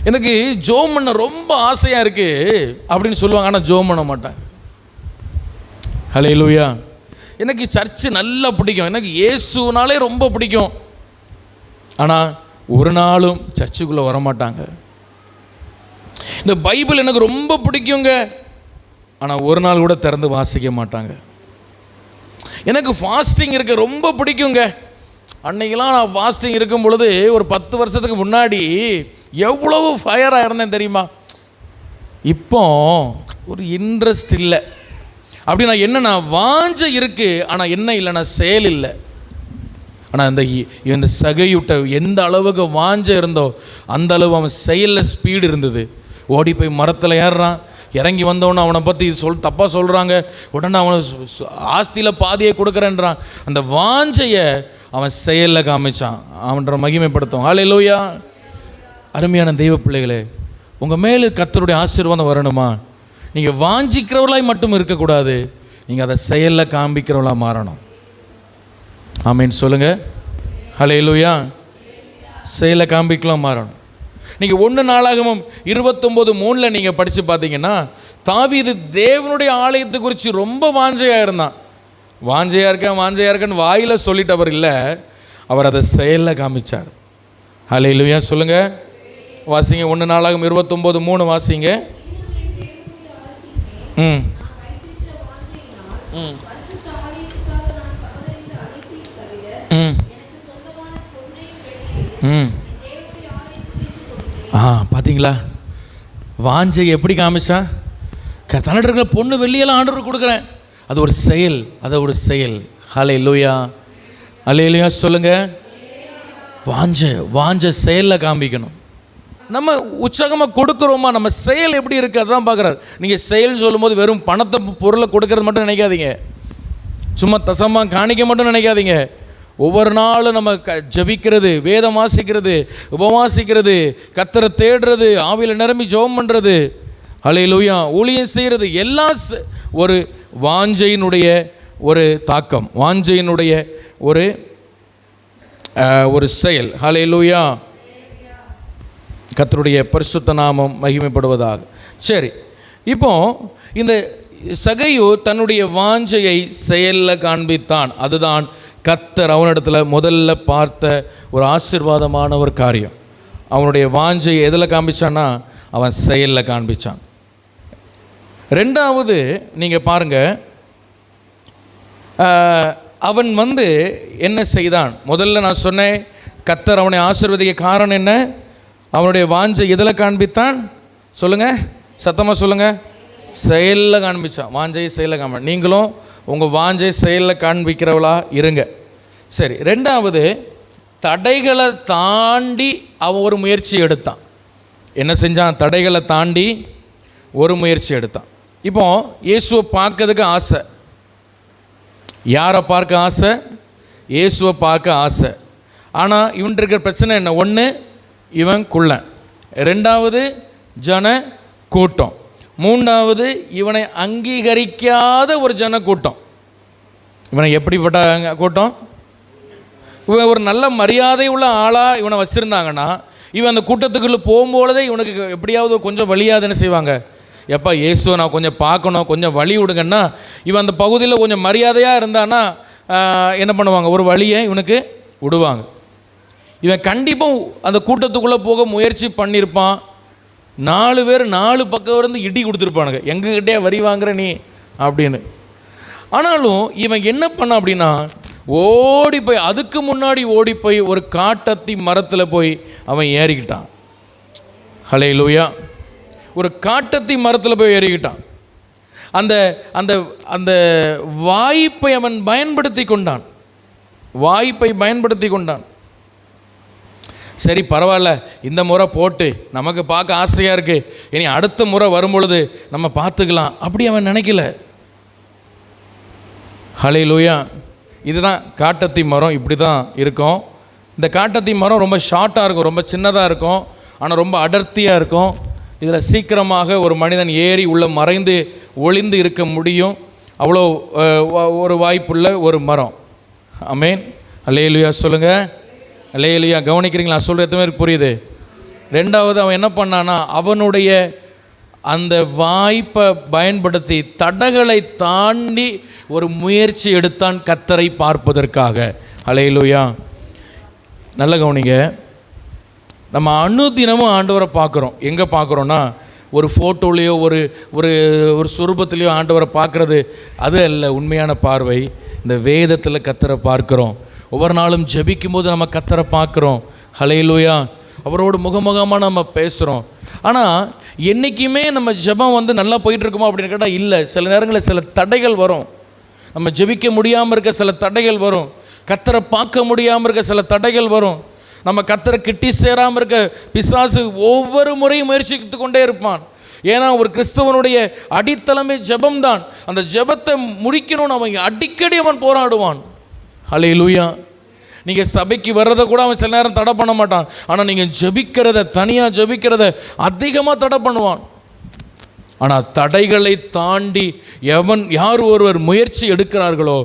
எனக்கு ஜோம் பண்ண ரொம்ப ஆசையாக இருக்குது அப்படின்னு சொல்லுவாங்க, ஆனால் ஜோம் பண்ண மாட்டாங்க. ஹல்லேலூயா. எனக்கு சர்ச்சு நல்லா பிடிக்கும், எனக்கு இயேசுனாலே ரொம்ப பிடிக்கும், ஆனால் ஒரு நாளும் சர்ச்சுக்குள்ளே வரமாட்டாங்க. இந்த பைபிள் எனக்கு ரொம்ப பிடிக்குங்க, ஆனால் ஒரு நாள் கூட திறந்து வாசிக்க மாட்டாங்க. எனக்கு ஃபாஸ்டிங் இருக்க ரொம்ப பிடிக்குங்க. அன்னைக்கெல்லாம் நான் ஃபாஸ்டிங் இருக்கும் பொழுது ஒரு 10 வருஷத்துக்கு முன்னாடி எவ்வளவு ஃபயராக இருந்தேன் தெரியுமா? இப்போ ஒரு இன்ட்ரெஸ்ட் இல்லை. அப்படின்னா என்னன்னா, வாஞ்சை இருக்குது, ஆனால் என்ன இல்லைன்னா செயல் இல்லை. ஆனால் இந்த சகையுட்ட எந்த அளவுக்கு வாஞ்சை இருந்தோ அந்த அளவு அவன் செயலில் ஸ்பீடு இருந்தது. ஓடி போய் மரத்தில் ஏறுறான். இறங்கி வந்தவொன்னே அவனை பற்றி தப்பாக சொல்கிறாங்க. உடனே அவனை ஆஸ்தியில் பாதியை கொடுக்குறேன்றான். அந்த வாஞ்சையை அவன் செயலில் காமிச்சான். அவன்ற மகிமைப்படுத்தும். ஹல்லேலூயா. அருமையான தெய்வ பிள்ளைகளே, உங்கள் மேலே கர்த்தருடைய ஆசீர்வாதம் வரணுமா? நீங்கள் வாஞ்சிக்கிறவர்களாய் மட்டும் இருக்கக்கூடாது, நீங்கள் அதை செயலில் காண்பிக்கிறவர்களாக மாறணும். ஆமீன் சொல்லுங்கள். ஹல்லேலூயா. செயலில் காண்பிக்கலாம் மாறணும். நீங்கள் 1 நாளாகமம் 29:3 நீங்கள் படித்து பார்த்தீங்கன்னா, தாவீது தேவனுடைய ஆலயத்தை குறித்து ரொம்ப வாஞ்சையாக இருந்தான். வாஞ்சையாக இருக்கேன்னு வாயில் சொல்லிட்டவர் இல்லை, அவர் அதை செயலில் காமிச்சார். ஹல்லேலூயா சொல்லுங்கள். வாசிங்க 1 நாளாகமம் 29:3 வாசிங்க. ம் ம் ம் ம் பார்த்தீங்களா? வாஞ்சை எப்படி காமிச்சா? தன்னிட்ட இருக்கிற பொண்ணு வெள்ளியெல்லாம் ஆண்டவருக்கு கொடுக்குறேன். அது ஒரு செயல், அது ஒரு செயல். ஹல்லேலூயா. ஹல்லேலூயா சொல்லுங்க. வாஞ்சை செயலில் காமிக்கணும். நம்ம உற்சாகமாக கொடுக்குறோமா, நம்ம செயல் எப்படி இருக்குது அதுதான் பார்க்குறாரு. நீங்கள் செயல் சொல்லும் போது வெறும் பணத்தை பொருளை கொடுக்கறது மட்டும் நினைக்காதீங்க, சும்மா தசமாக காணிக்க மட்டும் நினைக்காதீங்க. ஒவ்வொரு நாளும் நம்ம ஜபிக்கிறது, வேதம் வாசிக்கிறது, உபவாசிக்கிறது, கர்த்தரை தேடுறது, ஆவியில் நிரம்பி ஜெபம் பண்ணுறது, ஹல்லேலூயா, ஊழியம் செய்கிறது, எல்லாம் ஒரு வாஞ்சையினுடைய ஒரு தாக்கம், வாஞ்சையினுடைய ஒரு செயல். ஹல்லேலூயா, கர்த்தருடைய பரிசுத்த நாமம் மகிமைப்படுவதாக. சரி, இப்போ இந்த சகையு தன்னுடைய வாஞ்சையை செயலில் காண்பித்தான். அதுதான் கர்த்தர் அவனிடத்தில் முதல்ல பார்த்த ஒரு ஆசீர்வாதமான ஒரு காரியம். அவனுடைய வாஞ்சையை எதில் காண்பிச்சான்னா, அவன் செயலில் காண்பிச்சான். ரெண்டாவது நீங்கள் பாருங்கள், அவன் என்ன செய்தான்? முதல்ல நான் சொன்னேன், கர்த்தர் அவனை ஆசீர்வதிக்க காரணம் என்ன? அவனுடைய வாஞ்சை எதில் காண்பித்தான்? சொல்லுங்கள், சத்தமாக சொல்லுங்கள். செயலில் காண்பிச்சான். வாஞ்சையை செயலில் காண்பி. நீங்களும் உங்கள் வாஞ்சை செயலில் காண்பிக்கிறவளா இருங்க. சரி, ரெண்டாவது, தடைகளை தாண்டி அவன் ஒரு முயற்சி எடுத்தான். என்ன செஞ்சான்? தடைகளை தாண்டி ஒரு முயற்சி எடுத்தான். இப்போ இயேசுவை பார்க்கறதுக்கு ஆசை. யாரை பார்க்க ஆசை? இயேசுவை பார்க்க ஆசை. ஆனால் இவன் இருக்கிற பிரச்சனை என்ன? ஒன்று, இவன் குள்ளன். ரெண்டாவது, ஜன கூட்டம். மூன்றாவது, இவனை அங்கீகரிக்காத ஒரு ஜன கூட்டம். இவனை எப்படிப்பட்ட கூட்டம்? இவன் ஒரு நல்ல மரியாதை உள்ள ஆளாக இவனை வச்சுருந்தாங்கன்னா, இவன் அந்த கூட்டத்துக்குள்ளே போகும்போதே இவனுக்கு எப்படியாவது கொஞ்சம் வழியாது என்ன செய்வாங்க? எப்போ இயேசுவை நான் கொஞ்சம் பார்க்கணும், கொஞ்சம் வழி விடுங்கன்னா, இவன் அந்த பகுதியில் கொஞ்சம் மரியாதையாக இருந்தான்னா என்ன பண்ணுவாங்க? ஒரு வழியை இவனுக்கு விடுவாங்க. இவன் கண்டிப்பாக அந்த கூட்டத்துக்குள்ளே போக முயற்சி பண்ணியிருப்பான். 4 பேர் 4 பக்கம் இருந்து இடி கொடுத்துருப்பானுங்க, எங்ககிட்டே வரி வாங்குற நீ அப்படின்னு. ஆனாலும் இவன் என்ன பண்ணான் அப்படின்னா, ஓடி போய், அதுக்கு முன்னாடி ஓடி போய் ஒரு காட்டத்தி மரத்தில் போய் அவன் ஏறிக்கிட்டான். ஹல்லேலூயா, ஒரு காட்டத்தி மரத்தில் போய் ஏறிக்கிட்டான். அந்த அந்த அந்த வாய்ப்பை அவன் பயன்படுத்தி கொண்டான். வாய்ப்பை பயன்படுத்தி கொண்டான். சரி, பரவாயில்ல, இந்த முறை போட்டு நமக்கு பார்க்க ஆசையாக இருக்குது, இனி அடுத்த முறை வரும்பொழுது நம்ம பார்த்துக்கலாம் அப்படி அவன் நினைக்கல. ஹல்லேலூயா. இதுதான் காட்டத்தி மரம். இப்படி தான் இருக்கும். இந்த காட்டத்தி மரம் ரொம்ப ஷார்ட்டாக இருக்கும், ரொம்ப சின்னதாக இருக்கும், ஆனால் ரொம்ப அடர்த்தியாக இருக்கும். இதில் சீக்கிரமாக ஒரு மனிதன் ஏறி உள்ளே மறைந்து ஒளிந்து இருக்க முடியும். அவ்வளோ ஒரு வாய்ப்புள்ள ஒரு மரம். ஆமென். அல்லேலூயா சொல்லுங்கள். அல்லேலூயா. கவனிக்கிறீங்களா? சொல்கிற எத்தனை புரியுது? ரெண்டாவது, அவன் என்ன பண்ணான்னா, அவனுடைய அந்த வாய்ப்பை பயன்படுத்தி தடைகளை தாண்டி ஒரு முயற்சி எடுத்தான் கர்த்தரை பார்ப்பதற்காக. அல்லேலூயா. நல்ல கவனிங்க. நம்ம அனுதினமும் ஆண்டவரை பார்க்குறோம். எங்கே பார்க்குறோன்னா, ஒரு ஃபோட்டோலேயோ ஒரு ஒரு ஒரு சுரூபத்திலையோ ஆண்டவரை பார்க்குறது அது அல்ல உண்மையான பார்வை. இந்த வேதத்தில் கர்த்தரை பார்க்குறோம். ஒவ்வொரு நாளும் ஜெபிக்கும் போது நம்ம கர்த்தரை பார்க்குறோம். ஹல்லேலூயா. அவரோடு முகமுகமாக நம்ம பேசுகிறோம். ஆனால் என்றைக்குமே நம்ம ஜெபம் நல்லா போயிட்டுருக்குமா அப்படின்னு கேட்டால் இல்லை. சில நேரங்களில் சில தடைகள் வரும். நம்ம ஜெபிக்க முடியாமல் இருக்க சில தடைகள் வரும். கர்த்தரை பார்க்க முடியாமல் இருக்க சில தடைகள் வரும். நம்ம கர்த்தரை கிட்டி சேராமல் இருக்க பிசாசு ஒவ்வொரு முறையும் முயற்சித்து கொண்டே இருப்பான். ஏன்னா ஒரு கிறிஸ்தவனுடைய அடித்தளமே ஜெபம்தான். அந்த ஜெபத்தை முடிக்கணும்னு அவன் அடிக்கடி அவன் போராடுவான். ஹல்லேலூயா. நீங்கள் சபைக்கு வர்றதை கூட அவன் சில நேரம் தடை பண்ண மாட்டான். ஆனால் நீங்கள் ஜெபிக்கிறத, தனியாக ஜெபிக்கிறத அதிகமாக தடை பண்ணுவான். ஆனால் தடைகளை தாண்டி யார் ஒருவர் முயற்சி எடுக்கிறார்களோ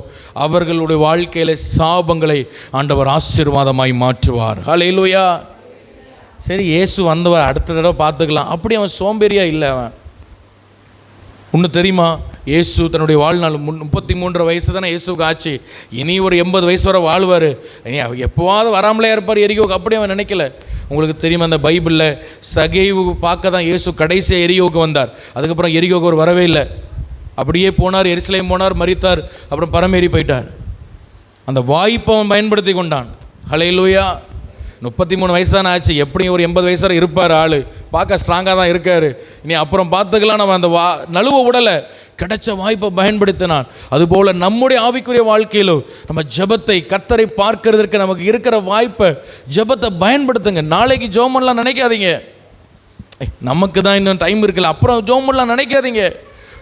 அவர்களுடைய வாழ்க்கையில் சாபங்களை ஆண்டவர் ஆசீர்வாதமாய் மாற்றுவார். ஹல்லேலூயா. சரி, இயேசு வந்தவர் அடுத்த தடவை பார்த்துக்கலாம் அப்படி அவன் சோம்பேறியா இல்லை. அவன் ஒன்று தெரியுமா? இயேசு தன்னுடைய வாழ்நாள் 33 வயசு தானே இயேசுக்கு ஆச்சு. இனி ஒரு 80 வயசு வரை வாழ்வார். இனி எப்போவாவது வராமலே இருப்பார் எரியோவுக்கு. அப்படி அவன் நினைக்கல. உங்களுக்கு தெரியுமா, அந்த பைபிளில் சகேவு பார்க்க தான் இயேசு கடைசியாக எரியோவுக்கு வந்தார். அதுக்கப்புறம் எரியோவுக்கு அவர் வரவே இல்லை. அப்படியே போனார், எருசலேம் போனார், மரித்தார், அப்புறம் பரமேறி போயிட்டார். அந்த வாய்ப்பை அவன் பயன்படுத்தி கொண்டான். ஹல்லேலூயா. 33 வயசு தானே ஆச்சு, எப்படியும் ஒரு 80 வயசு வரை இருப்பார். ஆள் பார்க்க ஸ்ட்ராங்காக தான் இருக்கார். இனி அப்புறம் பார்த்துக்கலாம். நம்ம அந்த நழுவ விடலை, கிடைச்ச வாய்ப்பை பயன்படுத்தினான். அதுபோல் நம்முடைய ஆவிக்குரிய வாழ்க்கையிலும் நம்ம ஜெபத்தை, கர்த்தரை பார்க்கறதற்கு நமக்கு இருக்கிற வாய்ப்பை, ஜெபத்தை பயன்படுத்துங்க. நாளைக்கு ஜெபம்லாம் நினைக்காதீங்க. நமக்கு தான் இன்னும் டைம் இருக்குல்ல, அப்புறம் ஜெபம் பண்ணலாம் நினைக்காதீங்க.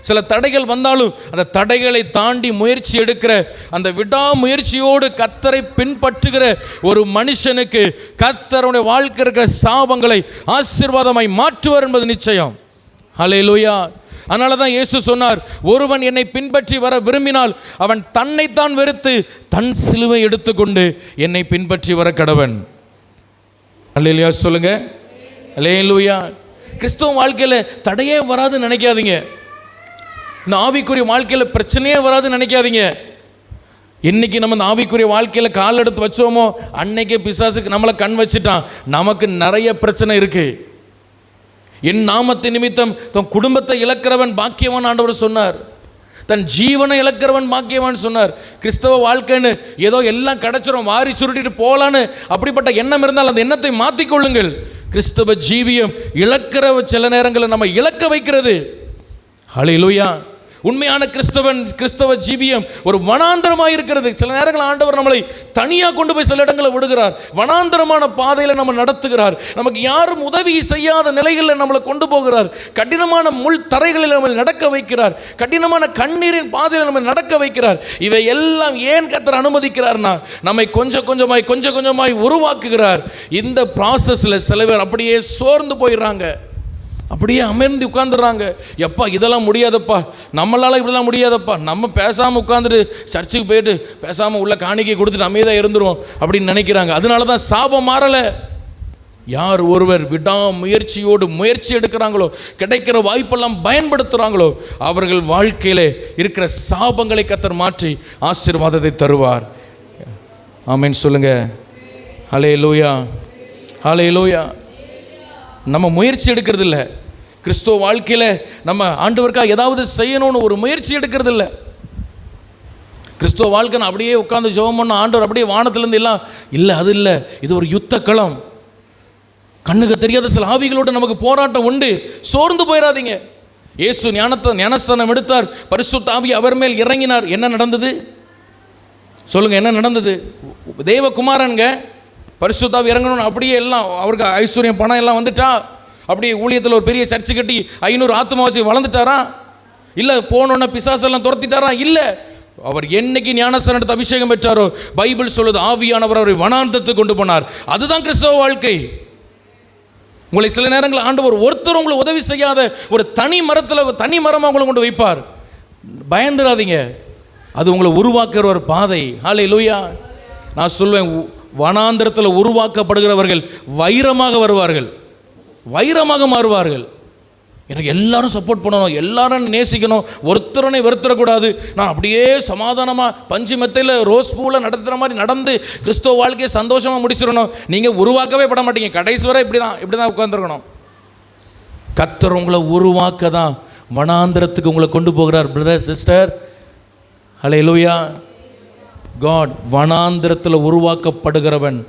சில தடைகள் வந்தாலும் அந்த தடைகளை தாண்டி முயற்சி எடுக்கிற அந்த விடாமுயற்சியோடு கர்த்தரை பின்பற்றுகிற ஒரு மனுஷனுக்கு கர்த்தருடைய வாழ்க்கை இருக்கிற சாபங்களை ஆசீர்வாதமாய் மாற்றுவார் என்பது நிச்சயம். ஹல்லேலூயா. அதனால தான் இயேசு சொன்னார், ஒருவன் என்னை பின்பற்றி வர விரும்பினால் அவன் தன்னைத்தான் வெறுத்து தன் சிலுவை எடுத்துக்கொண்டு என்னை பின்பற்றி வர கடவன். ஹல்லேலூயா சொல்லுங்க. ஹல்லேலூயா. கிறிஸ்தவ வாழ்க்கையில் தடையே வராதுன்னு நினைக்காதீங்க. இந்த ஆவிக்குரிய வாழ்க்கையில் பிரச்சனையே வராதுன்னு நினைக்காதீங்க. இன்னைக்கு நம்ம இந்த ஆவிக்குரிய வாழ்க்கையில் கால் எடுத்து வச்சோமோ அன்னைக்கே பிசாசுக்கு நம்மளை கண் வச்சுட்டான். நமக்கு நிறைய பிரச்சனை இருக்கு. என் நாமத்தின் நிமித்தம் தன் குடும்பத்தை இழக்கிறவன் பாக்கியவான் ஆண்டவர் சொன்னார். தன் ஜீவனை இழக்கிறவன் பாக்கியவான் சொன்னார். கிறிஸ்தவ வாழ்க்கைன்னு ஏதோ எல்லாம் கிடைச்சிரும் வாரி சுருட்டிட்டு போகலான்னு அப்படிப்பட்ட எண்ணம் இருந்தால் அந்த எண்ணத்தை மாற்றிக்கொள்ளுங்கள். கிறிஸ்தவ ஜீவியம் இழக்கிற சில நேரங்களில் நம்ம இழக்க வைக்கிறது. ஹல்லேலூயா. உண்மையான கிறிஸ்தவ ஜீவியம் ஒரு வனாந்தரமாக இருக்கிறது. சில நேரங்கள் ஆண்டவர் நம்மளை தனியாக கொண்டு போய் சில இடங்களை விடுகிறார். வனாந்தரமான பாதையில் நம்ம நடத்துகிறார். நமக்கு யாரும் உதவி செய்யாத நிலைகளில் நம்மளை கொண்டு போகிறார். கடினமான முள் தரைகளில் நம்மளை நடக்க வைக்கிறார். கடினமான கண்ணீரின் பாதையில் நம்ம நடக்க வைக்கிறார். இவை எல்லாம் ஏன் கர்த்தர் அனுமதிக்கிறார்னா நம்மை கொஞ்சம் கொஞ்சமாய் உருவாக்குகிறார். இந்த ப்ராசஸில் சில பேர் அப்படியே சோர்ந்து போயிடுறாங்க, அப்படியே அமர்ந்து உட்காந்துடுறாங்க. எப்பா இதெல்லாம் முடியாதப்பா, நம்மளால் இப்படிலாம் முடியாதப்பா, நம்ம பேசாமல் உட்காந்துட்டு சர்ச்சுக்கு போயிட்டு பேசாமல் உள்ள காணிக்கை கொடுத்துட்டு அமைதியாக இருந்துருவோம் அப்படின்னு நினைக்கிறாங்க. அதனால தான் சாபம் மாறலை. யார் ஒருவர் விடாமுயற்சியோடு முயற்சி எடுக்கிறாங்களோ, கிடைக்கிற வாய்ப்பெல்லாம் பயன்படுத்துகிறாங்களோ, அவர்கள் வாழ்க்கையில் இருக்கிற சாபங்களை கர்த்தர் மாற்றி ஆசீர்வாதத்தை தருவார். ஆமென் சொல்லுங்க. ஹல்லேலூயா. ஹல்லேலூயா. நம்ம முயற்சி எடுக்கிறது இல்லை. கிறிஸ்துவ வாழ்க்கையில் நம்ம ஆண்டவருக்காக ஏதாவது செய்யணும்னு ஒரு முயற்சி எடுக்கிறது இல்லை. கிறிஸ்துவ வாழ்க்கை அப்படியே உட்காந்து ஜெபம் பண்ண ஆண்டவர் அப்படியே வானத்திலேருந்து எல்லாம் இல்லை, அது இல்லை. இது ஒரு யுத்த களம். கண்ணுக்கு தெரியாத சில ஆவிகளோடு நமக்கு போராட்டம் உண்டு. சோர்ந்து போயிடாதீங்க. இயேசு ஞானஸ்நானம் எடுத்தார், பரிசுத்த ஆவி அவர் மேல் இறங்கினார். என்ன நடந்தது சொல்லுங்க? என்ன நடந்தது? தேவகுமாரனுங்க பரிசுத்த ஆவி இறங்கணும். அப்படியே எல்லாம் அவருக்கு ஐஸ்வர்யம் பணம் எல்லாம் வந்துட்டா? அப்படியே ஊழியத்தில் ஒரு பெரிய சர்ச்சு கட்டி 500 ஆத்மாவாசி வளர்ந்துட்டாரா? இல்லை போனோன்னா பிசாசெல்லாம் துரத்திட்டாரா? இல்லை. அவர் என்னைக்கு ஞானஸ்நானம் எடுத்து அபிஷேகம் பெற்றாரோ பைபிள் சொல்லுது ஆவியானவர் அவரை வனாந்தரத்துக்கு கொண்டு போனார். அதுதான் கிறிஸ்தவ வாழ்க்கை. உங்களை சில நேரங்கள் ஆண்டவர் ஒருத்தர் உங்களை உதவி செய்யாத ஒரு தனி மரமாக உங்களை கொண்டு வைப்பார். பயந்துடாதீங்க. அது உங்களை உருவாக்குற ஒரு பாதை. ஹல்லேலூயா. நான் சொல்வேன், வனாந்தரத்தில் உருவாக்கப்படுகிறவர்கள் வைரமாக வருவார்கள், வைரமாக மாறுவார்கள். எனக்கு எல்லாரும் சப்போர்ட் பண்ணணும், எல்லாரும் நேசிக்கணும், ஒருத்தரனை வெறுத்துடக்கூடாது. நான் அப்படியே சமாதானமாக பஞ்சு மெத்தையில் ரோஸ் பூவில் நடத்துகிற மாதிரி நடந்து கிறிஸ்தவ வாழ்க்கையை சந்தோஷமாக முடிச்சிடணும். நீங்கள் உருவாக்கவே பட மாட்டீங்க. கடைசி வரை இப்படி தான் உட்காந்துருக்கணும். கர்த்தர் உங்களை உருவாக்க தான் வனாந்தரத்துக்கு உங்களை கொண்டு போகிறார். பிரதர் சிஸ்டர், ஹல்லேலூயா. காட் வனாந்திரத்தில் உருவாக்கப்படுகிறவன்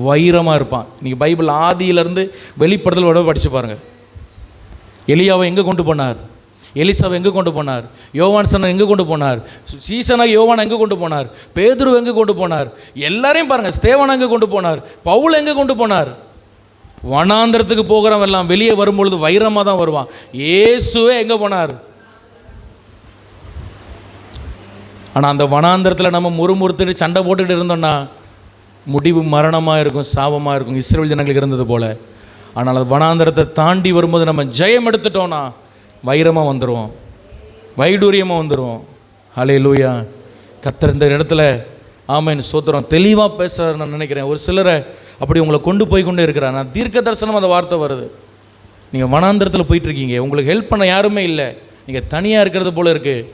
வைரமாக இருப்பான். நீங்கள் பைபிள் ஆதியிலேருந்து வெளிப்படுத்தல் விட படித்து பாருங்கள். எலியாவை எங்கே கொண்டு போனார்? எலிசாவை எங்கே கொண்டு போனார்? யோவான் சனை எங்கே கொண்டு போனார்? சீசனாக யோவான் எங்கே கொண்டு போனார்? பேதுரு எங்கே கொண்டு போனார்? எல்லாரையும் பாருங்கள். ஸ்தேவான் எங்கே கொண்டு போனார்? பவுல் எங்கே கொண்டு போனார்? வனாந்திரத்துக்கு போகிறவன் எல்லாம் வெளியே வரும்பொழுது வைரமாக தான் வருவான். இயேசுவே எங்கே போனார்? ஆனால் அந்த வனாந்திரத்தில் நம்ம முறுமுறுத்துட்டு சண்டை போட்டுக்கிட்டு இருந்தோம்னா முடிவு மரணமாக இருக்கும், சாபமாக இருக்கும். இஸ்ரவேல் ஜனங்களுக்கு இருந்தது போல். ஆனால் அது வனாந்திரத்தை தாண்டி வரும்போது நம்ம ஜெயம் எடுத்துட்டோன்னா வைரமாக வந்துடுவோம், வைடூரியமாக வந்துடுவோம். ஹல்லேலூயா. கர்த்தர் இந்த இடத்துல ஆமென் சோத்திரம் தெளிவாக பேசுகிறார் நான் நினைக்கிறேன். ஒரு சிலரை அப்படி உங்களை கொண்டு போய் கொண்டே இருக்கிறார். நான் தீர்க்க தரிசனம் அந்த வார்த்தை வருது. நீங்கள் வனாந்திரத்தில் போயிட்டுருக்கீங்க, உங்களுக்கு ஹெல்ப் பண்ண யாருமே இல்லை, நீங்கள் தனியாக இருக்கிறது போல் இருக்குது.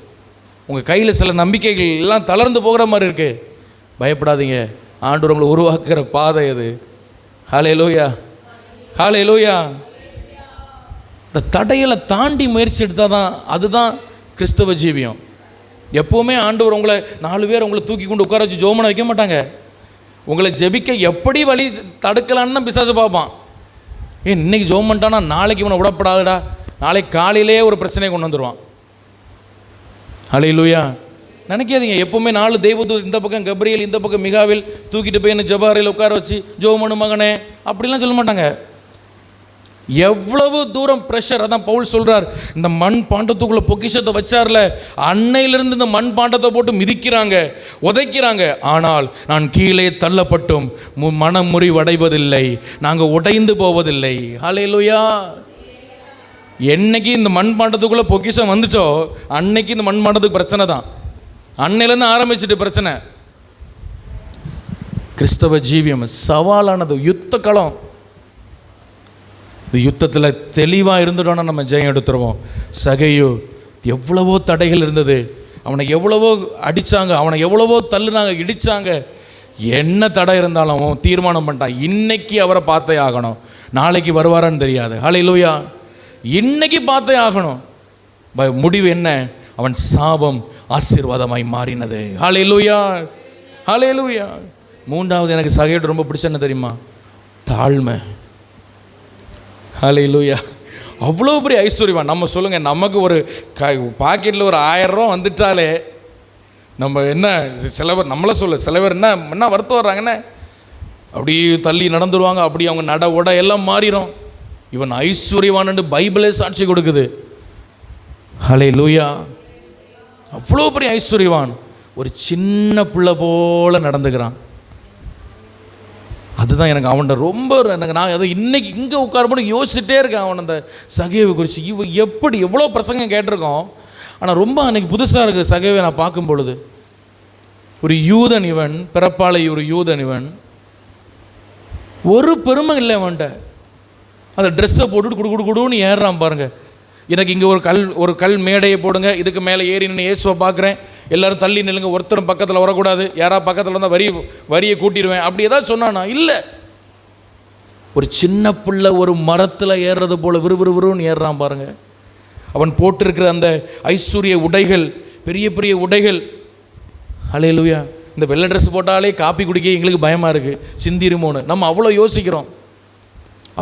உங்கள் கையில் சில நம்பிக்கைகள் எல்லாம் தளர்ந்து போகிற மாதிரி இருக்குது. பயப்படாதீங்க. ஆண்டவர் உங்களை உருவாக்குற பாதை அது. ஹல்லேலூயா. ஹல்லேலூயா. இந்த தடைகளை தாண்டி முயற்சி எடுத்தால் தான் அதுதான் கிறிஸ்தவ ஜீவியம். எப்போவுமே ஆண்டவர் உங்களை 4 பேர் உங்களை தூக்கி கொண்டு உட்கார வச்சு ஜெபம் பண்ண வைக்க மாட்டாங்க. உங்களை ஜெபிக்க எப்படி வழி தடுக்கலான்னு பிசாசு பார்ப்பான். இன்னைக்கு ஜெபம் பண்ணிட்டானா நாளைக்கு இவனை விடப்படாதுடா, நாளைக்கு காலையிலே ஒரு பிரச்சனையை கொண்டு வந்துடுவான். ஹல்லேலூயா. நினைக்காதீங்க. எப்போவுமே 4 தெய்வதூதர் இந்த பக்கம் கப்ரியேல், இந்த பக்கம் மிகாவேல் தூக்கிட்டு போய் என்ன ஜெப அறையில் உட்கார வச்சு ஜெபம் பண்ணு மகனே அப்படிலாம் சொல்ல மாட்டாங்க. எவ்வளவு தூரம் ப்ரெஷர். அதான் பவுல் சொல்றார், இந்த மண் பாண்டத்துக்குள்ள பொக்கிஷத்தை வச்சார்ல, அன்னையிலிருந்து இந்த மண் பாண்டத்தை போட்டு மிதிக்கிறாங்க, உதைக்கிறாங்க. ஆனால் நான் கீழே தள்ளப்பட்டும் மனம் முறிவடைவதில்லை, நாங்கள் உடைந்து போவதில்லை. ஹல்லேலூயா. என்னைக்கு இந்த மண் பாண்டத்துக்குள்ள பொக்கிஷம் வந்துச்சோ அன்னைக்கு இந்த மண் பாண்டத்துக்கு பிரச்சனை தான். அன்னையிலேருந்து ஆரம்பிச்சுட்டு பிரச்சனை. கிறிஸ்தவ ஜீவியம் சவாலானது, யுத்த களம். இந்த யுத்தத்தில் தெளிவாக இருந்துட்டோன்னா நம்ம ஜெயம் எடுத்துருவோம். சகையோ எவ்வளவோ தடைகள் இருந்தது, அவனை எவ்வளவோ அடித்தாங்க, அவனை எவ்வளவோ தள்ளுனாங்க, இடித்தாங்க. என்ன தடை இருந்தாலும் அவன் தீர்மானம் பண்ணிட்டான், இன்னைக்கு அவரை பார்த்தே ஆகணும், நாளைக்கு வருவாரான்னு தெரியாது. ஹல்லேலூயா. இன்னைக்கு பார்த்தே ஆகணும். முடிவு என்ன? அவன் சாபம் ஆசீர்வாதமாய் மாறினது. ஹல்லேலூயா, ஹல்லேலூயா. மூன்றாவது எனக்கு சகையோடு ரொம்ப பிடிச்ச என்ன தெரியுமா? தாழ்மை. ஹல்லேலூயா. அவ்வளோ பெரிய ஐஸ்வர்யவான். நம்ம சொல்லுங்கள், நமக்கு ஒரு பாக்கெட்டில் ஒரு 1000 ரூபா வந்துட்டாலே நம்ம என்ன, சில பேர் நம்மளை சில பேர் என்ன வருத்தம் வர்றாங்கன்னு அப்படி தள்ளி நடந்துருவாங்க, அப்படி அவங்க நட உட எல்லாம் மாறிடும். இவன் ஐஸ்வர்யவான்னு பைபிளே சாட்சி கொடுக்குது. ஹல்லேலூயா. அவ்வளோ பெரிய ஐஸ்வர்யவான் ஒரு சின்ன பிள்ளை போல நடந்துக்கிறான். அதுதான் எனக்கு அவன்கிட்ட ரொம்ப நான் அதை இன்னைக்கு இங்கே உட்காரப்போ யோசிச்சுட்டே இருக்கேன். அவன் அந்த சகைவை குறித்து இவன் எப்படி எவ்வளோ பிரசங்கம் கேட்டிருக்கோம், ஆனால் ரொம்ப அன்றைக்கி புதுசாக இருக்குது சகைவை நான் பார்க்கும் பொழுது. ஒரு யூதன் இவன், பிறப்பாலை ஒரு யூதன் இவன், ஒரு பெருமை இல்லை அவன்கிட்ட. அந்த ட்ரெஸ்ஸை போட்டுட்டு குடுன்னு ஏறுறான் பாருங்கள். எனக்கு இங்கே ஒரு கல் மேடையை போடுங்க, இதுக்கு மேலே ஏறி நின்று இயேசுவை பார்க்குறேன், எல்லோரும் தள்ளி நில்லுங்க, ஒருத்தரும் பக்கத்தில் வரக்கூடாது, யாராவது பக்கத்தில் வந்தால் வரியை கூட்டிடுவேன், அப்படி ஏதாவது சொன்னானா? இல்லை. ஒரு சின்ன பிள்ளை ஒரு மரத்தில் ஏறுறது போல் விறுவிறுன்னு ஏறுறான் பாருங்கள். அவன் போட்டிருக்கிற அந்த ஐஸ்வர்ய உடைகள், பெரிய பெரிய உடைகள். ஹல்லேலூயா. இந்த வெள்ளை ட்ரெஸ் போட்டாலே காப்பி குடிக்க எங்களுக்கு பயமாக இருக்குது, சிந்திருமோன்னு நம்ம அவ்வளோ யோசிக்கிறோம்.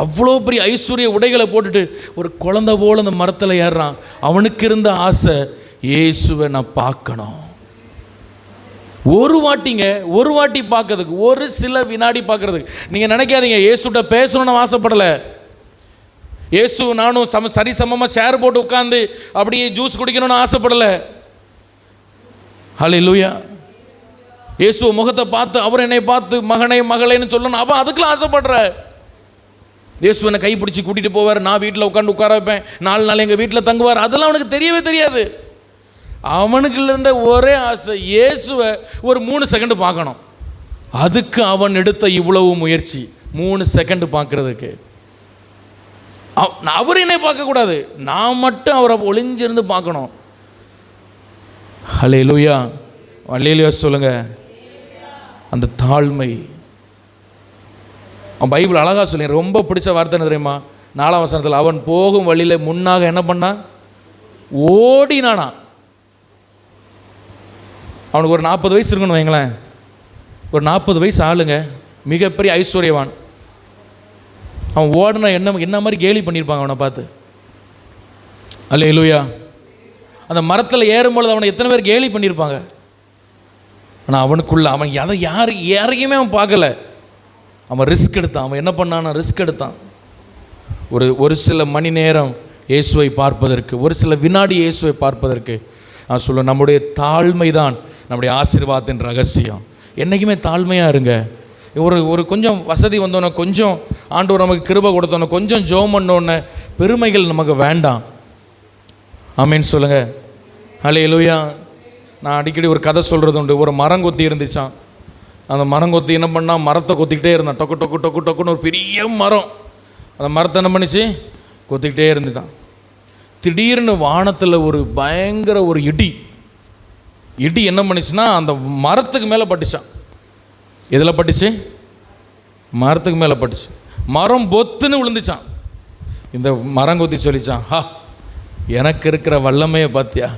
அவ்வளோ பெரிய ஐஸ்வர்ய உடைகளை போட்டுட்டு ஒரு குழந்தை போல் அந்த மரத்தில் ஏறுறான். அவனுக்கு இருந்த ஆசை, இயேசுவை நான் பார்க்கணும். ஒரு வாட்டி பார்க்கறதுக்கு, ஒரு சில வினாடி பார்க்கறதுக்கு. நீங்கள் நினைக்காதீங்க இயேசுகிட்ட பேசணும்னு ஆசைப்படலை. இயேசு நானும் சரிசமமாக சேர் போட்டு உட்காந்து அப்படியே ஜூஸ் குடிக்கணும்னு ஆசைப்படலை. ஹல்லேலூயா. இயேசு முகத்தை பார்த்து அவர் என்னை பார்த்து மகனே மகளேன்னு சொல்லணும், அவன் அதுக்கெல்லாம் ஆசைப்படுற. இயேசு என்னை கைப்பிடிச்சி கூட்டிகிட்டு போவார், நான் வீட்டில் உட்கார வைப்பேன், 4 நாள் எங்கள் வீட்டில் தங்குவார். அதெல்லாம் அவனுக்கு தெரியவே தெரியாது. அவனுக்கு இருந்த ஒரே ஆசை இயேசுவை ஒரு 3 செகண்ட் பார்க்கணும். அதுக்கு அவன் எடுத்த இவ்வளவு முயற்சி, 3 செகண்ட் பார்க்கறதுக்கு. அவர் என்னை பார்க்கக்கூடாது, நான் மட்டும் அவரை ஒளிஞ்சிருந்து பார்க்கணும். ஹல்லேலூயா, ஹல்லேலூயா சொல்லுங்க. அந்த தாழ்மை அவன் பைபிள் அழகாக சொல்லி ரொம்ப பிடிச்ச வார்த்தை என்ன தெரியுமா? 4ஆம் வசனத்தில் அவன் போகும் வழியில் முன்னாக என்ன பண்ணான்? ஓடினானா. அவனுக்கு ஒரு 40 வயசு இருக்குன்னு வைங்களேன். ஒரு 40 வயசு ஆளுங்க, மிகப்பெரிய ஐஸ்வர்யவான். அவன் ஓடினா என்ன மாதிரி கேலி பண்ணியிருப்பாங்க அவனை பார்த்து. அல்லேலூயா. அந்த மரத்தில் ஏறும்பொழுது அவனை எத்தனை பேர் கேலி பண்ணியிருப்பாங்க. ஆனால் அவனுக்குள்ள அவன் யாரையுமே அவன் பார்க்கல. அவன் ரிஸ்க் எடுத்தான். அவன் என்ன பண்ணான்னா ரிஸ்க் எடுத்தான். ஒரு சில மணி நேரம் இயேசுவை பார்ப்பதற்கு, ஒரு சில வினாடி இயேசுவை பார்ப்பதற்கு. நான் சொல்லுவேன், நம்முடைய தாழ்மை தான் நம்முடைய ஆசீர்வாதத்தின் ரகசியம். என்றைக்குமே தாழ்மையாக இருங்க. ஒரு கொஞ்சம் வசதி வந்தோன்னே, கொஞ்சம் ஆண்டவர் நமக்கு கிருபை கொடுத்தோன்னே, கொஞ்சம் ஜெபம் பண்ணோன்னே பெருமைகள் நமக்கு வேண்டாம். ஆமேன்னு சொல்லுங்கள். ஹல்லேலூயா. நான் அடிக்கடி ஒரு கதை சொல்கிறது உண்டு. ஒரு மரங்கொத்தி இருந்துச்சான். அந்த மரங்கொத்தி என்ன பண்ணால் மரத்தை கொத்திக்கிட்டே இருந்தான். டொக்கு டொக்கு டொக்கு டொக்குன்னு ஒரு பெரிய மரம். அந்த மரத்தை என்ன பண்ணிச்சு? கொத்திக்கிட்டே இருந்துதான். திடீர்னு வானத்தில் ஒரு பயங்கர ஒரு இடி என்ன பண்ணிச்சுன்னா அந்த மரத்துக்கு மேலே பட்டுச்சான். எதில் பட்டுச்சு? மரத்துக்கு மேலே பட்டுச்சு. மரம் பொத்துன்னு விழுந்துச்சான். இந்த மரங்கொத்தி சொல்லிச்சான், ஹா, எனக்கு இருக்கிற வல்லமையை பார்த்தியா,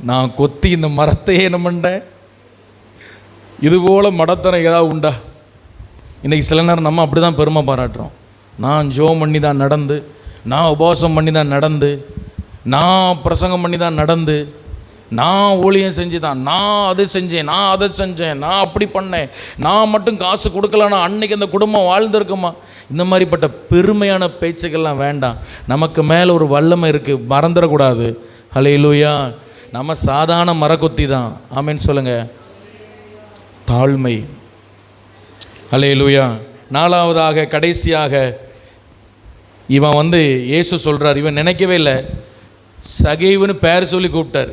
நான் கொத்தி இந்த மரத்தையே என்ன பண்ணேன். இதுபோல் மடத்தனை ஏதாவது உண்டா? இன்றைக்கி சில நேரம் நம்ம அப்படி தான் பெருமை பாராட்டுறோம். நான் ஜெபம் பண்ணி தான் நடந்து, நான் உபவாசம் பண்ணி தான் நடந்து, நான் பிரசங்கம் பண்ணி தான் நடந்து, நான் ஊழியம் செஞ்சு தான், நான் அதை செஞ்சேன், நான் அதை செஞ்சேன், நான் அப்படி பண்ணேன், நான் மட்டும் காசு கொடுக்கலன்னா அன்னைக்கு அந்த குடும்பம் வாழ்ந்துருக்குமா? இந்த மாதிரிப்பட்ட பெருமையான பேச்சுக்கள்லாம் வேண்டாம். நமக்கு மேலே ஒரு வல்லமை இருக்குது, மறந்துடக்கூடாது. ஹல்லேலூயா. நம்ம சாதாரண மரக்கொத்தி தான். ஆமென் சொல்லுங்கள். தாழ்மை. ஹல்லேலூயா. நாலாவதாக கடைசியாக இவன் இயேசு சொல்கிறார், இவன் நினைக்கவே இல்லை, சகேவுன்னு பேர் சொல்லி கூப்பிட்டார்.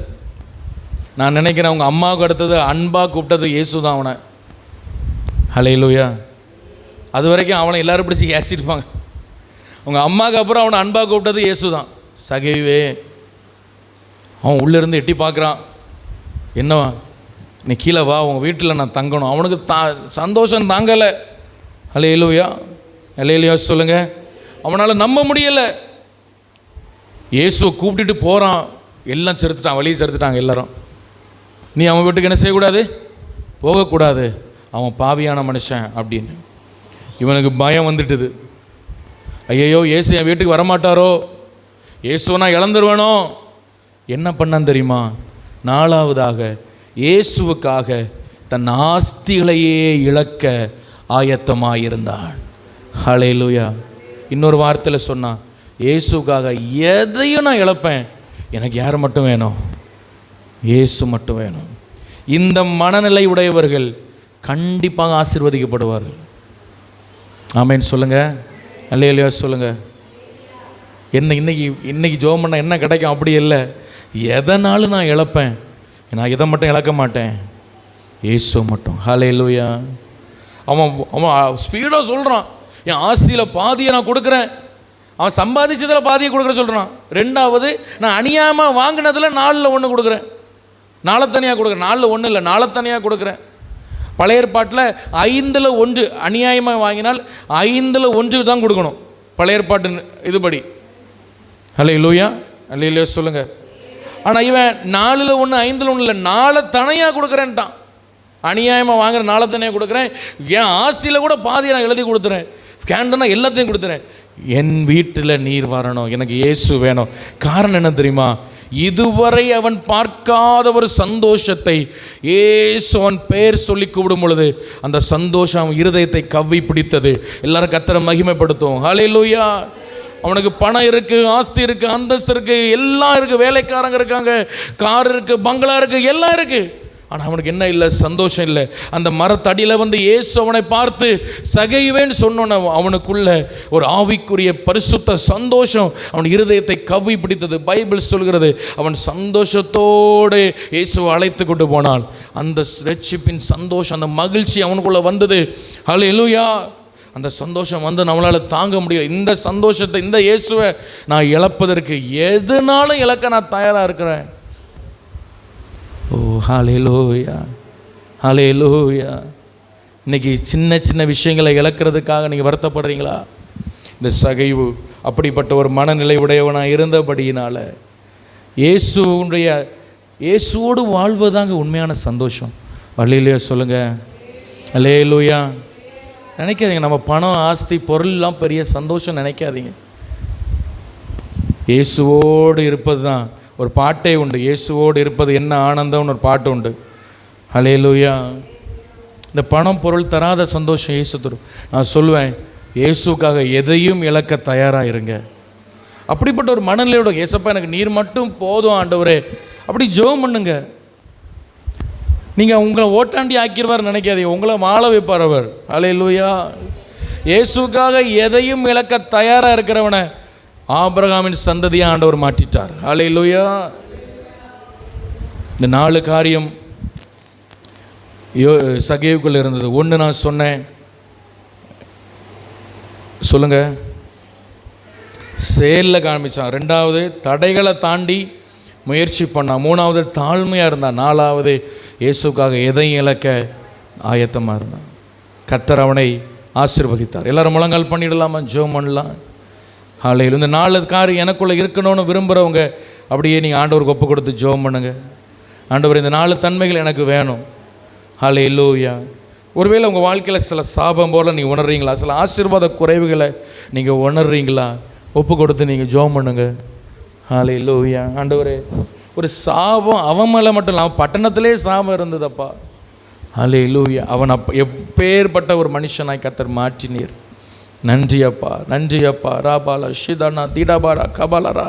நான் நினைக்கிறேன் அவங்க அம்மாவுக்கு அடுத்தது அன்பாக கூப்பிட்டது இயேசு தான் அவனை. ஹல்லேலூயா. அது வரைக்கும் அவனை எல்லோரும் பிடிச்சி ஏசிருப்பாங்க. அவங்க அம்மாவுக்கு அப்புறம் அவனை அன்பாக கூப்பிட்டது இயேசு தான். சகேவே. அவன் உள்ளேருந்து எட்டி பார்க்குறான். என்னவா, நீ கீழே வா, உங்கள் வீட்டில் நான் தங்கணும். அவனுக்கு சந்தோஷம் தாங்கலை. ஹல்லேலூயா. ஹல்லேலூயா சொல்லுங்கள். அவனால் நம்ப முடியலை. இயேசுவை கூப்பிட்டுட்டு போகிறான். எல்லாம் செலுத்துட்டான், வழியை செலுத்துட்டாங்க எல்லாரும். நீ அவன் வீட்டுக்கு என்ன செய்யக்கூடாது, போகக்கூடாது, அவன் பாவியான மனுஷன் அப்படின்னு. இவனுக்கு பயம் வந்துட்டுது. ஐயையோ, இயேசு என் வீட்டுக்கு வரமாட்டாரோ, இயேசுவை நான் இழந்துருவேனோ. என்ன பண்ணான் தெரியுமா? நாலாவதாக இயேசுவுக்காக தன் ஆஸ்திகளையே இழக்க ஆயத்தமாயிருந்தான். ஹல்லேலூயா. இன்னொரு வார்த்தையில் சொன்னான், இயேசுக்காக எதையும் நான் இழப்பேன், எனக்கு யார் மட்டும் வேணும், இயேசு மட்டும் வேணும். இந்த மனநிலை உடையவர்கள் கண்டிப்பாக ஆசீர்வதிக்கப்படுவார்கள். ஆமென் சொல்லுங்கள். அல்லேலூயா சொல்லுங்கள். இன்னைக்கு ஜெபம் பண்ண என்ன கிடைக்கும்? அப்படி இல்லை. எதனாலும் நான் இழப்பேன், நான் இதை மட்டும் இழக்க மாட்டேன், இயேசு மட்டும். ஹல்லேலூயா. அவன் ஸ்பீடாக சொல்கிறான், என் ஆஸ்தியில் பாதியை நான் கொடுக்குறேன், அவன் சம்பாதிச்சதில் பாதியை கொடுக்குற சொல்கிறான். ரெண்டாவது, நான் அநியாயமாக வாங்கினதில் 4ல் 1 கொடுக்குறேன், 4 தனியாக கொடுக்குறேன். 4ல் 1 இல்லை, 4 தனியாக கொடுக்குறேன். பழைய ஏற்பாட்டில் 5ல் 1 அநியாயமாக வாங்கினால் 5ல் 1 தான் கொடுக்கணும், பழைய ஏற்பாட்டு இதுபடி. ஹல்லேலூயா. அல்லேலூயா சொல்லுங்கள். ஆனால் இவன் 4ல் 1 5ல் 1 இல்லை, 4 தனியாக கொடுக்குறேன்ட்டான். அநியாயமாக வாங்குற 4 தனியாக கொடுக்குறேன், என் ஆஸ்தியில் கூட பாதியை நான் எழுதி கொடுத்துறேன், கேண்டனா எல்லாத்தையும் கொடுத்துறேன், என் வீட்டில் நீர் வரணும், எனக்கு இயேசு வேணும். காரணம் என்ன தெரியுமா? இதுவரை அவன் பார்க்காத ஒரு சந்தோஷத்தை இயேசு அவன் பெயர் சொல்லி கூப்பிடும் பொழுது அந்த சந்தோஷம் அவன் இருதயத்தை கவ்வி பிடித்தது. எல்லாரும் கர்த்தரை மகிமைப்படுத்தும். ஹல்லேலூயா. அவனுக்கு பணம் இருக்குது, ஆஸ்தி இருக்குது, அந்தஸ்து இருக்குது, எல்லாம் இருக்குது, வேலைக்காரங்க இருக்காங்க, கார் இருக்குது, பங்களா இருக்குது, எல்லாம் இருக்குது. ஆனால் அவனுக்கு என்ன இல்லை? சந்தோஷம் இல்லை. அந்த மரத்தடியில் இயேசு அவனை பார்த்து சகைவேன்னு சொன்னோன்னு அவனுக்குள்ள ஒரு ஆவிக்குரிய பரிசுத்த சந்தோஷம் அவன் இருதயத்தை கவ்வி பிடித்தது. பைபிள் சொல்கிறது, அவன் சந்தோஷத்தோடு இயேசுவை அழைத்து கொண்டு போனான். அந்த ரட்சிப்பின் சந்தோஷம், அந்த மகிழ்ச்சி அவனுக்குள்ளே வந்தது. ஹல்லேலூயா. அந்த சந்தோஷம் நம்மளால் தாங்க முடியல. இந்த சந்தோஷத்தை, இந்த இயேசுவை நான் இழப்பதற்கு எதுனாலும் இழக்க நான் தயாராக இருக்கிறேன். ஓ ஹல்லேலூயா. ஹல்லேலூயா. இன்றைக்கி சின்ன சின்ன விஷயங்களை இழக்கிறதுக்காக நீங்கள் வருத்தப்படுறீங்களா? இந்த சகைவு அப்படிப்பட்ட ஒரு மனநிலை உடையவனாக இருந்தபடியினால் இயேசுவோடு வாழ்வதாங்க உண்மையான சந்தோஷம். ஹல்லேலூயா சொல்லுங்கள். ஹல்லேலூயா. நினைக்காதீங்க நம்ம பணம், ஆஸ்தி, பொருள்லாம் பெரிய சந்தோஷம் நினைக்காதீங்க. இயேசுவோடு இருப்பது தான். ஒரு பாட்டே உண்டு, இயேசுவோடு இருப்பது என்ன ஆனந்தம்னு ஒரு பாட்டு உண்டு. ஹல்லேலூயா. இந்த பணம் பொருள் தராத சந்தோஷம் இயேசு தரும். நான் சொல்லுவேன், இயேசுக்காக எதையும் இழக்க தயாராக இருங்க. அப்படிப்பட்ட ஒரு மனநிலையோட, ஏசப்பா எனக்கு நீர் மட்டும் போதும் ஆண்டவரே, அப்படி ஜெபம் பண்ணுங்க. நீங்கள் உங்களை ஓட்டாண்டி ஆக்கிடுவார் நினைக்காதீங்க, உங்களை வாழ வைப்பார் அவர். ஹல்லேலூயா. இயேசுக்காக எதையும் இழக்க தயாராக இருக்கிறவனை ஆபிரகாமின் சந்ததியை ஆண்டவர் மாற்றிட்டார். ஹல்லேலூயா. இந்த 4 காரியம் சகேவுக்குள்ள இருந்தது. 1 நான் சொன்னேன், சொல்லுங்க, செயலில் காமிச்சான். 2வது தடைகளை தாண்டி முயற்சி பண்ணான். 3வது தாழ்மையாக இருந்தான். 4வது இயேசுக்காக எதையும் இழக்க ஆயத்தமாக இருந்தான். கர்த்தர் அவனை ஆசீர்வதித்தார். எல்லாரும் முழங்கால் பண்ணிடலாமா? ஜெபம் பண்ணலாம். ஹல்லேலூயா. இந்த 4 காரியம் எனக்குள்ளே இருக்கணும்னு விரும்புகிறவங்க அப்படியே நீங்கள் ஆண்டவருக்கு ஒப்பு கொடுத்து ஜெபம் பண்ணுங்க. ஆண்டவர், இந்த 4 தன்மைகள் எனக்கு வேணும். ஹல்லேலூயா. ஒருவேளை உங்கள் வாழ்க்கையில் சில சாபம் போல் நீங்கள் உணர்றீங்களா? சில ஆசீர்வாத குறைவுகளை நீங்கள் உணர்றீங்களா? ஒப்பு கொடுத்து நீங்கள் ஜெபம் பண்ணுங்க. ஹல்லேலூயா. ஆண்டவரே, ஒரு சாபம் அவன் மேலே மட்டும் இல்லை, அவன் பட்டணத்திலே சாபம் இருந்ததப்பா. ஹல்லேலூயா. அவன் எப்பேற்பட்ட ஒரு மனுஷனாய் கர்த்தர் மாற்றினீர். நன்றி அப்பா, நன்றி அப்பா. ராபாலா ஷிதானா தீடாபாரா கபாலரா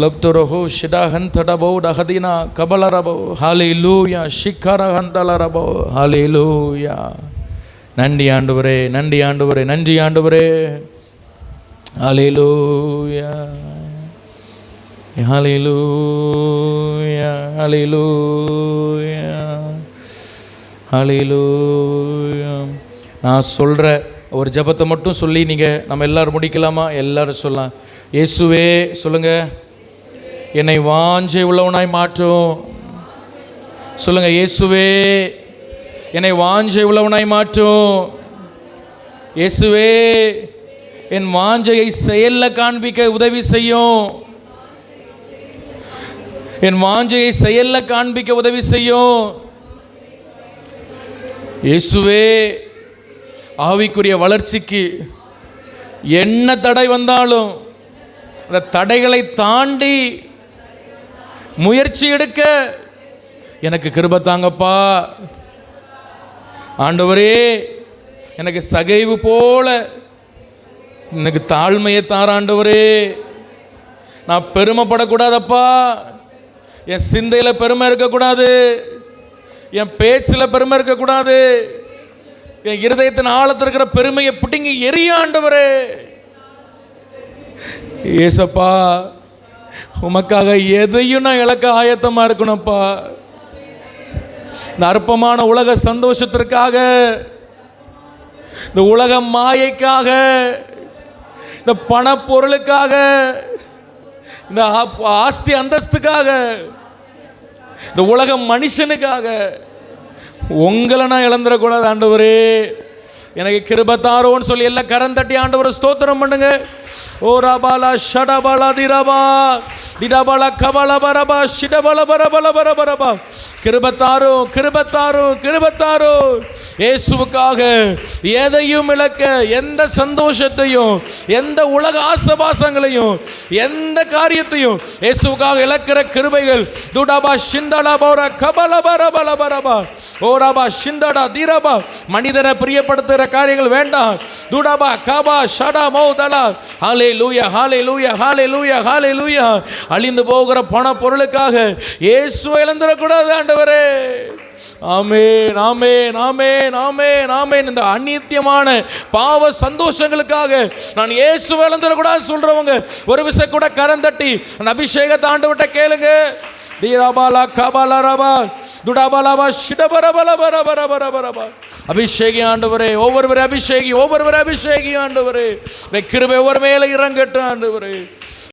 லப்துரஹோ ஷிடா ஹந்தடபோ டஹதீனா கபலரபோ. ஹல்லேலூயா. ஷிக்கர ஹந்தலரபோ. ஹல்லேலூயா. நன்றி ஆண்டவரே, நன்றி ஆண்டவரே, நன்றி ஆண்டவரே. ஹல்லேலூயா, ஹல்லேலூயா, ஹல்லேலூயா, ஹல்லேலூயா. நான் சொல்கிற ஒரு ஜெபத்தை மட்டும் சொல்லி நீங்கள் நம்ம எல்லோரும் முடிக்கலாமா? எல்லோரும் சொல்லலாம். இயேசுவே சொல்லுங்கள், என்னை வாஞ்சை உள்ளவனாய் மாற்றும். சொல்லுங்கள், இயேசுவே என்னை வாஞ்சை உள்ளவனாய் மாற்றும். இயேசுவே என் வாஞ்சையை செயலில் காண்பிக்க உதவி செய்யும். என் வாஞ்சையை செயலில் காண்பிக்க உதவி செய்யும். இயேசுவே ஆவிக்குரிய வளர்ச்சிக்கு என்ன தடை வந்தாலும் அந்த தடைகளை தாண்டி முயற்சி எடுக்க எனக்கு கிருபை தாங்கப்பா. ஆண்டவரே எனக்கு சகைவு போல எனக்கு தாழ்மையை தார ஆண்டவரே. நான் பெருமைப்படக்கூடாதப்பா. என் சிந்தையில் பெருமை இருக்கக்கூடாது, என் பேச்சில் பெருமை இருக்கக்கூடாது. என் இருதயத்தின் ஆழத்தில் இருக்கிற பெருமையை பிடிங்கி எரிய ஆண்டவரே. ஏசப்பா, உமக்காக எதையும் நான் இழக்க ஆயத்தமா இருக்கணும்ப்பா. இந்த அற்பமான உலக சந்தோஷத்திற்காக, இந்த உலக மாயைக்காக, இந்த பண பொருளுக்காக, இந்த ஆஸ்தி அந்தஸ்துக்காக, இந்த உலக மனுஷனுக்காக உங்களை நான் இழந்துடக்கூடாது ஆண்டவரே. எனக்கு கிருபை தாரோன்னு சொல்லி எல்லாம் கரம் தட்டி ஆண்டவரை ஸ்தோத்திரம் பண்ணுங்க. ஓ ராபாலா ஷடபாலா திரபா திரபாலா கபாலா பரபா ஷிடபாலா பரபல பரபரபா. கிருபத்தாரும் கிருபத்தாரும் கிருபத்தாரும். இயேசுவுக்காக எதையும் இழக்க, எந்த சந்தோஷத்தையும், எந்த உலக ஆசபாசங்களையும், எந்த காரியத்தையும் இயேசுவுக்காக இழக்கிற கிருபைகள் துடாபா ஷிண்டடா பௌரா கபாலா பரபல பரபா. ஓடாபா ஷிண்டடா தீரபா. மனிதனை பிரியப்படுத்துகிற காரியங்கள் வேண்டாம். துடாபா கபா ஷடா மௌதலா. ஹல்லேலூயா, ஹல்லேலூயா, ஹல்லேலூயா, ஹல்லேலூயா. அழிந்து போகிற பண பொருளுக்காக இயேசுவை இழந்துடக்கூடாது ஆண்டவரே. ஆமென், ஆமென், ஆமென், ஆமென், ஆமென். இந்த அநித்தியமான பாவ சந்தோஷங்களுக்காக நான் இயேசுவை இழந்துடக்கூடாது சொல்றவங்க ஒரு விஷயம் கூட கரம் தட்டி அந்த அபிஷேகத்தை ஆண்டவர்கிட்ட கேளுங்க. தீராபாலா கபாலரபா துடாபாலாபா ஷிடபரபலபரபரபரபரபா. அபிஷேகி ஆண்டவரே, ஒவ்வொருவரை அபிஷேகி, ஒவ்வொருவரை அபிஷேகி ஆண்டவரே. கிருபை ஒவ்வொரு மேலே இறங்கட்டும் ஆண்டவரே.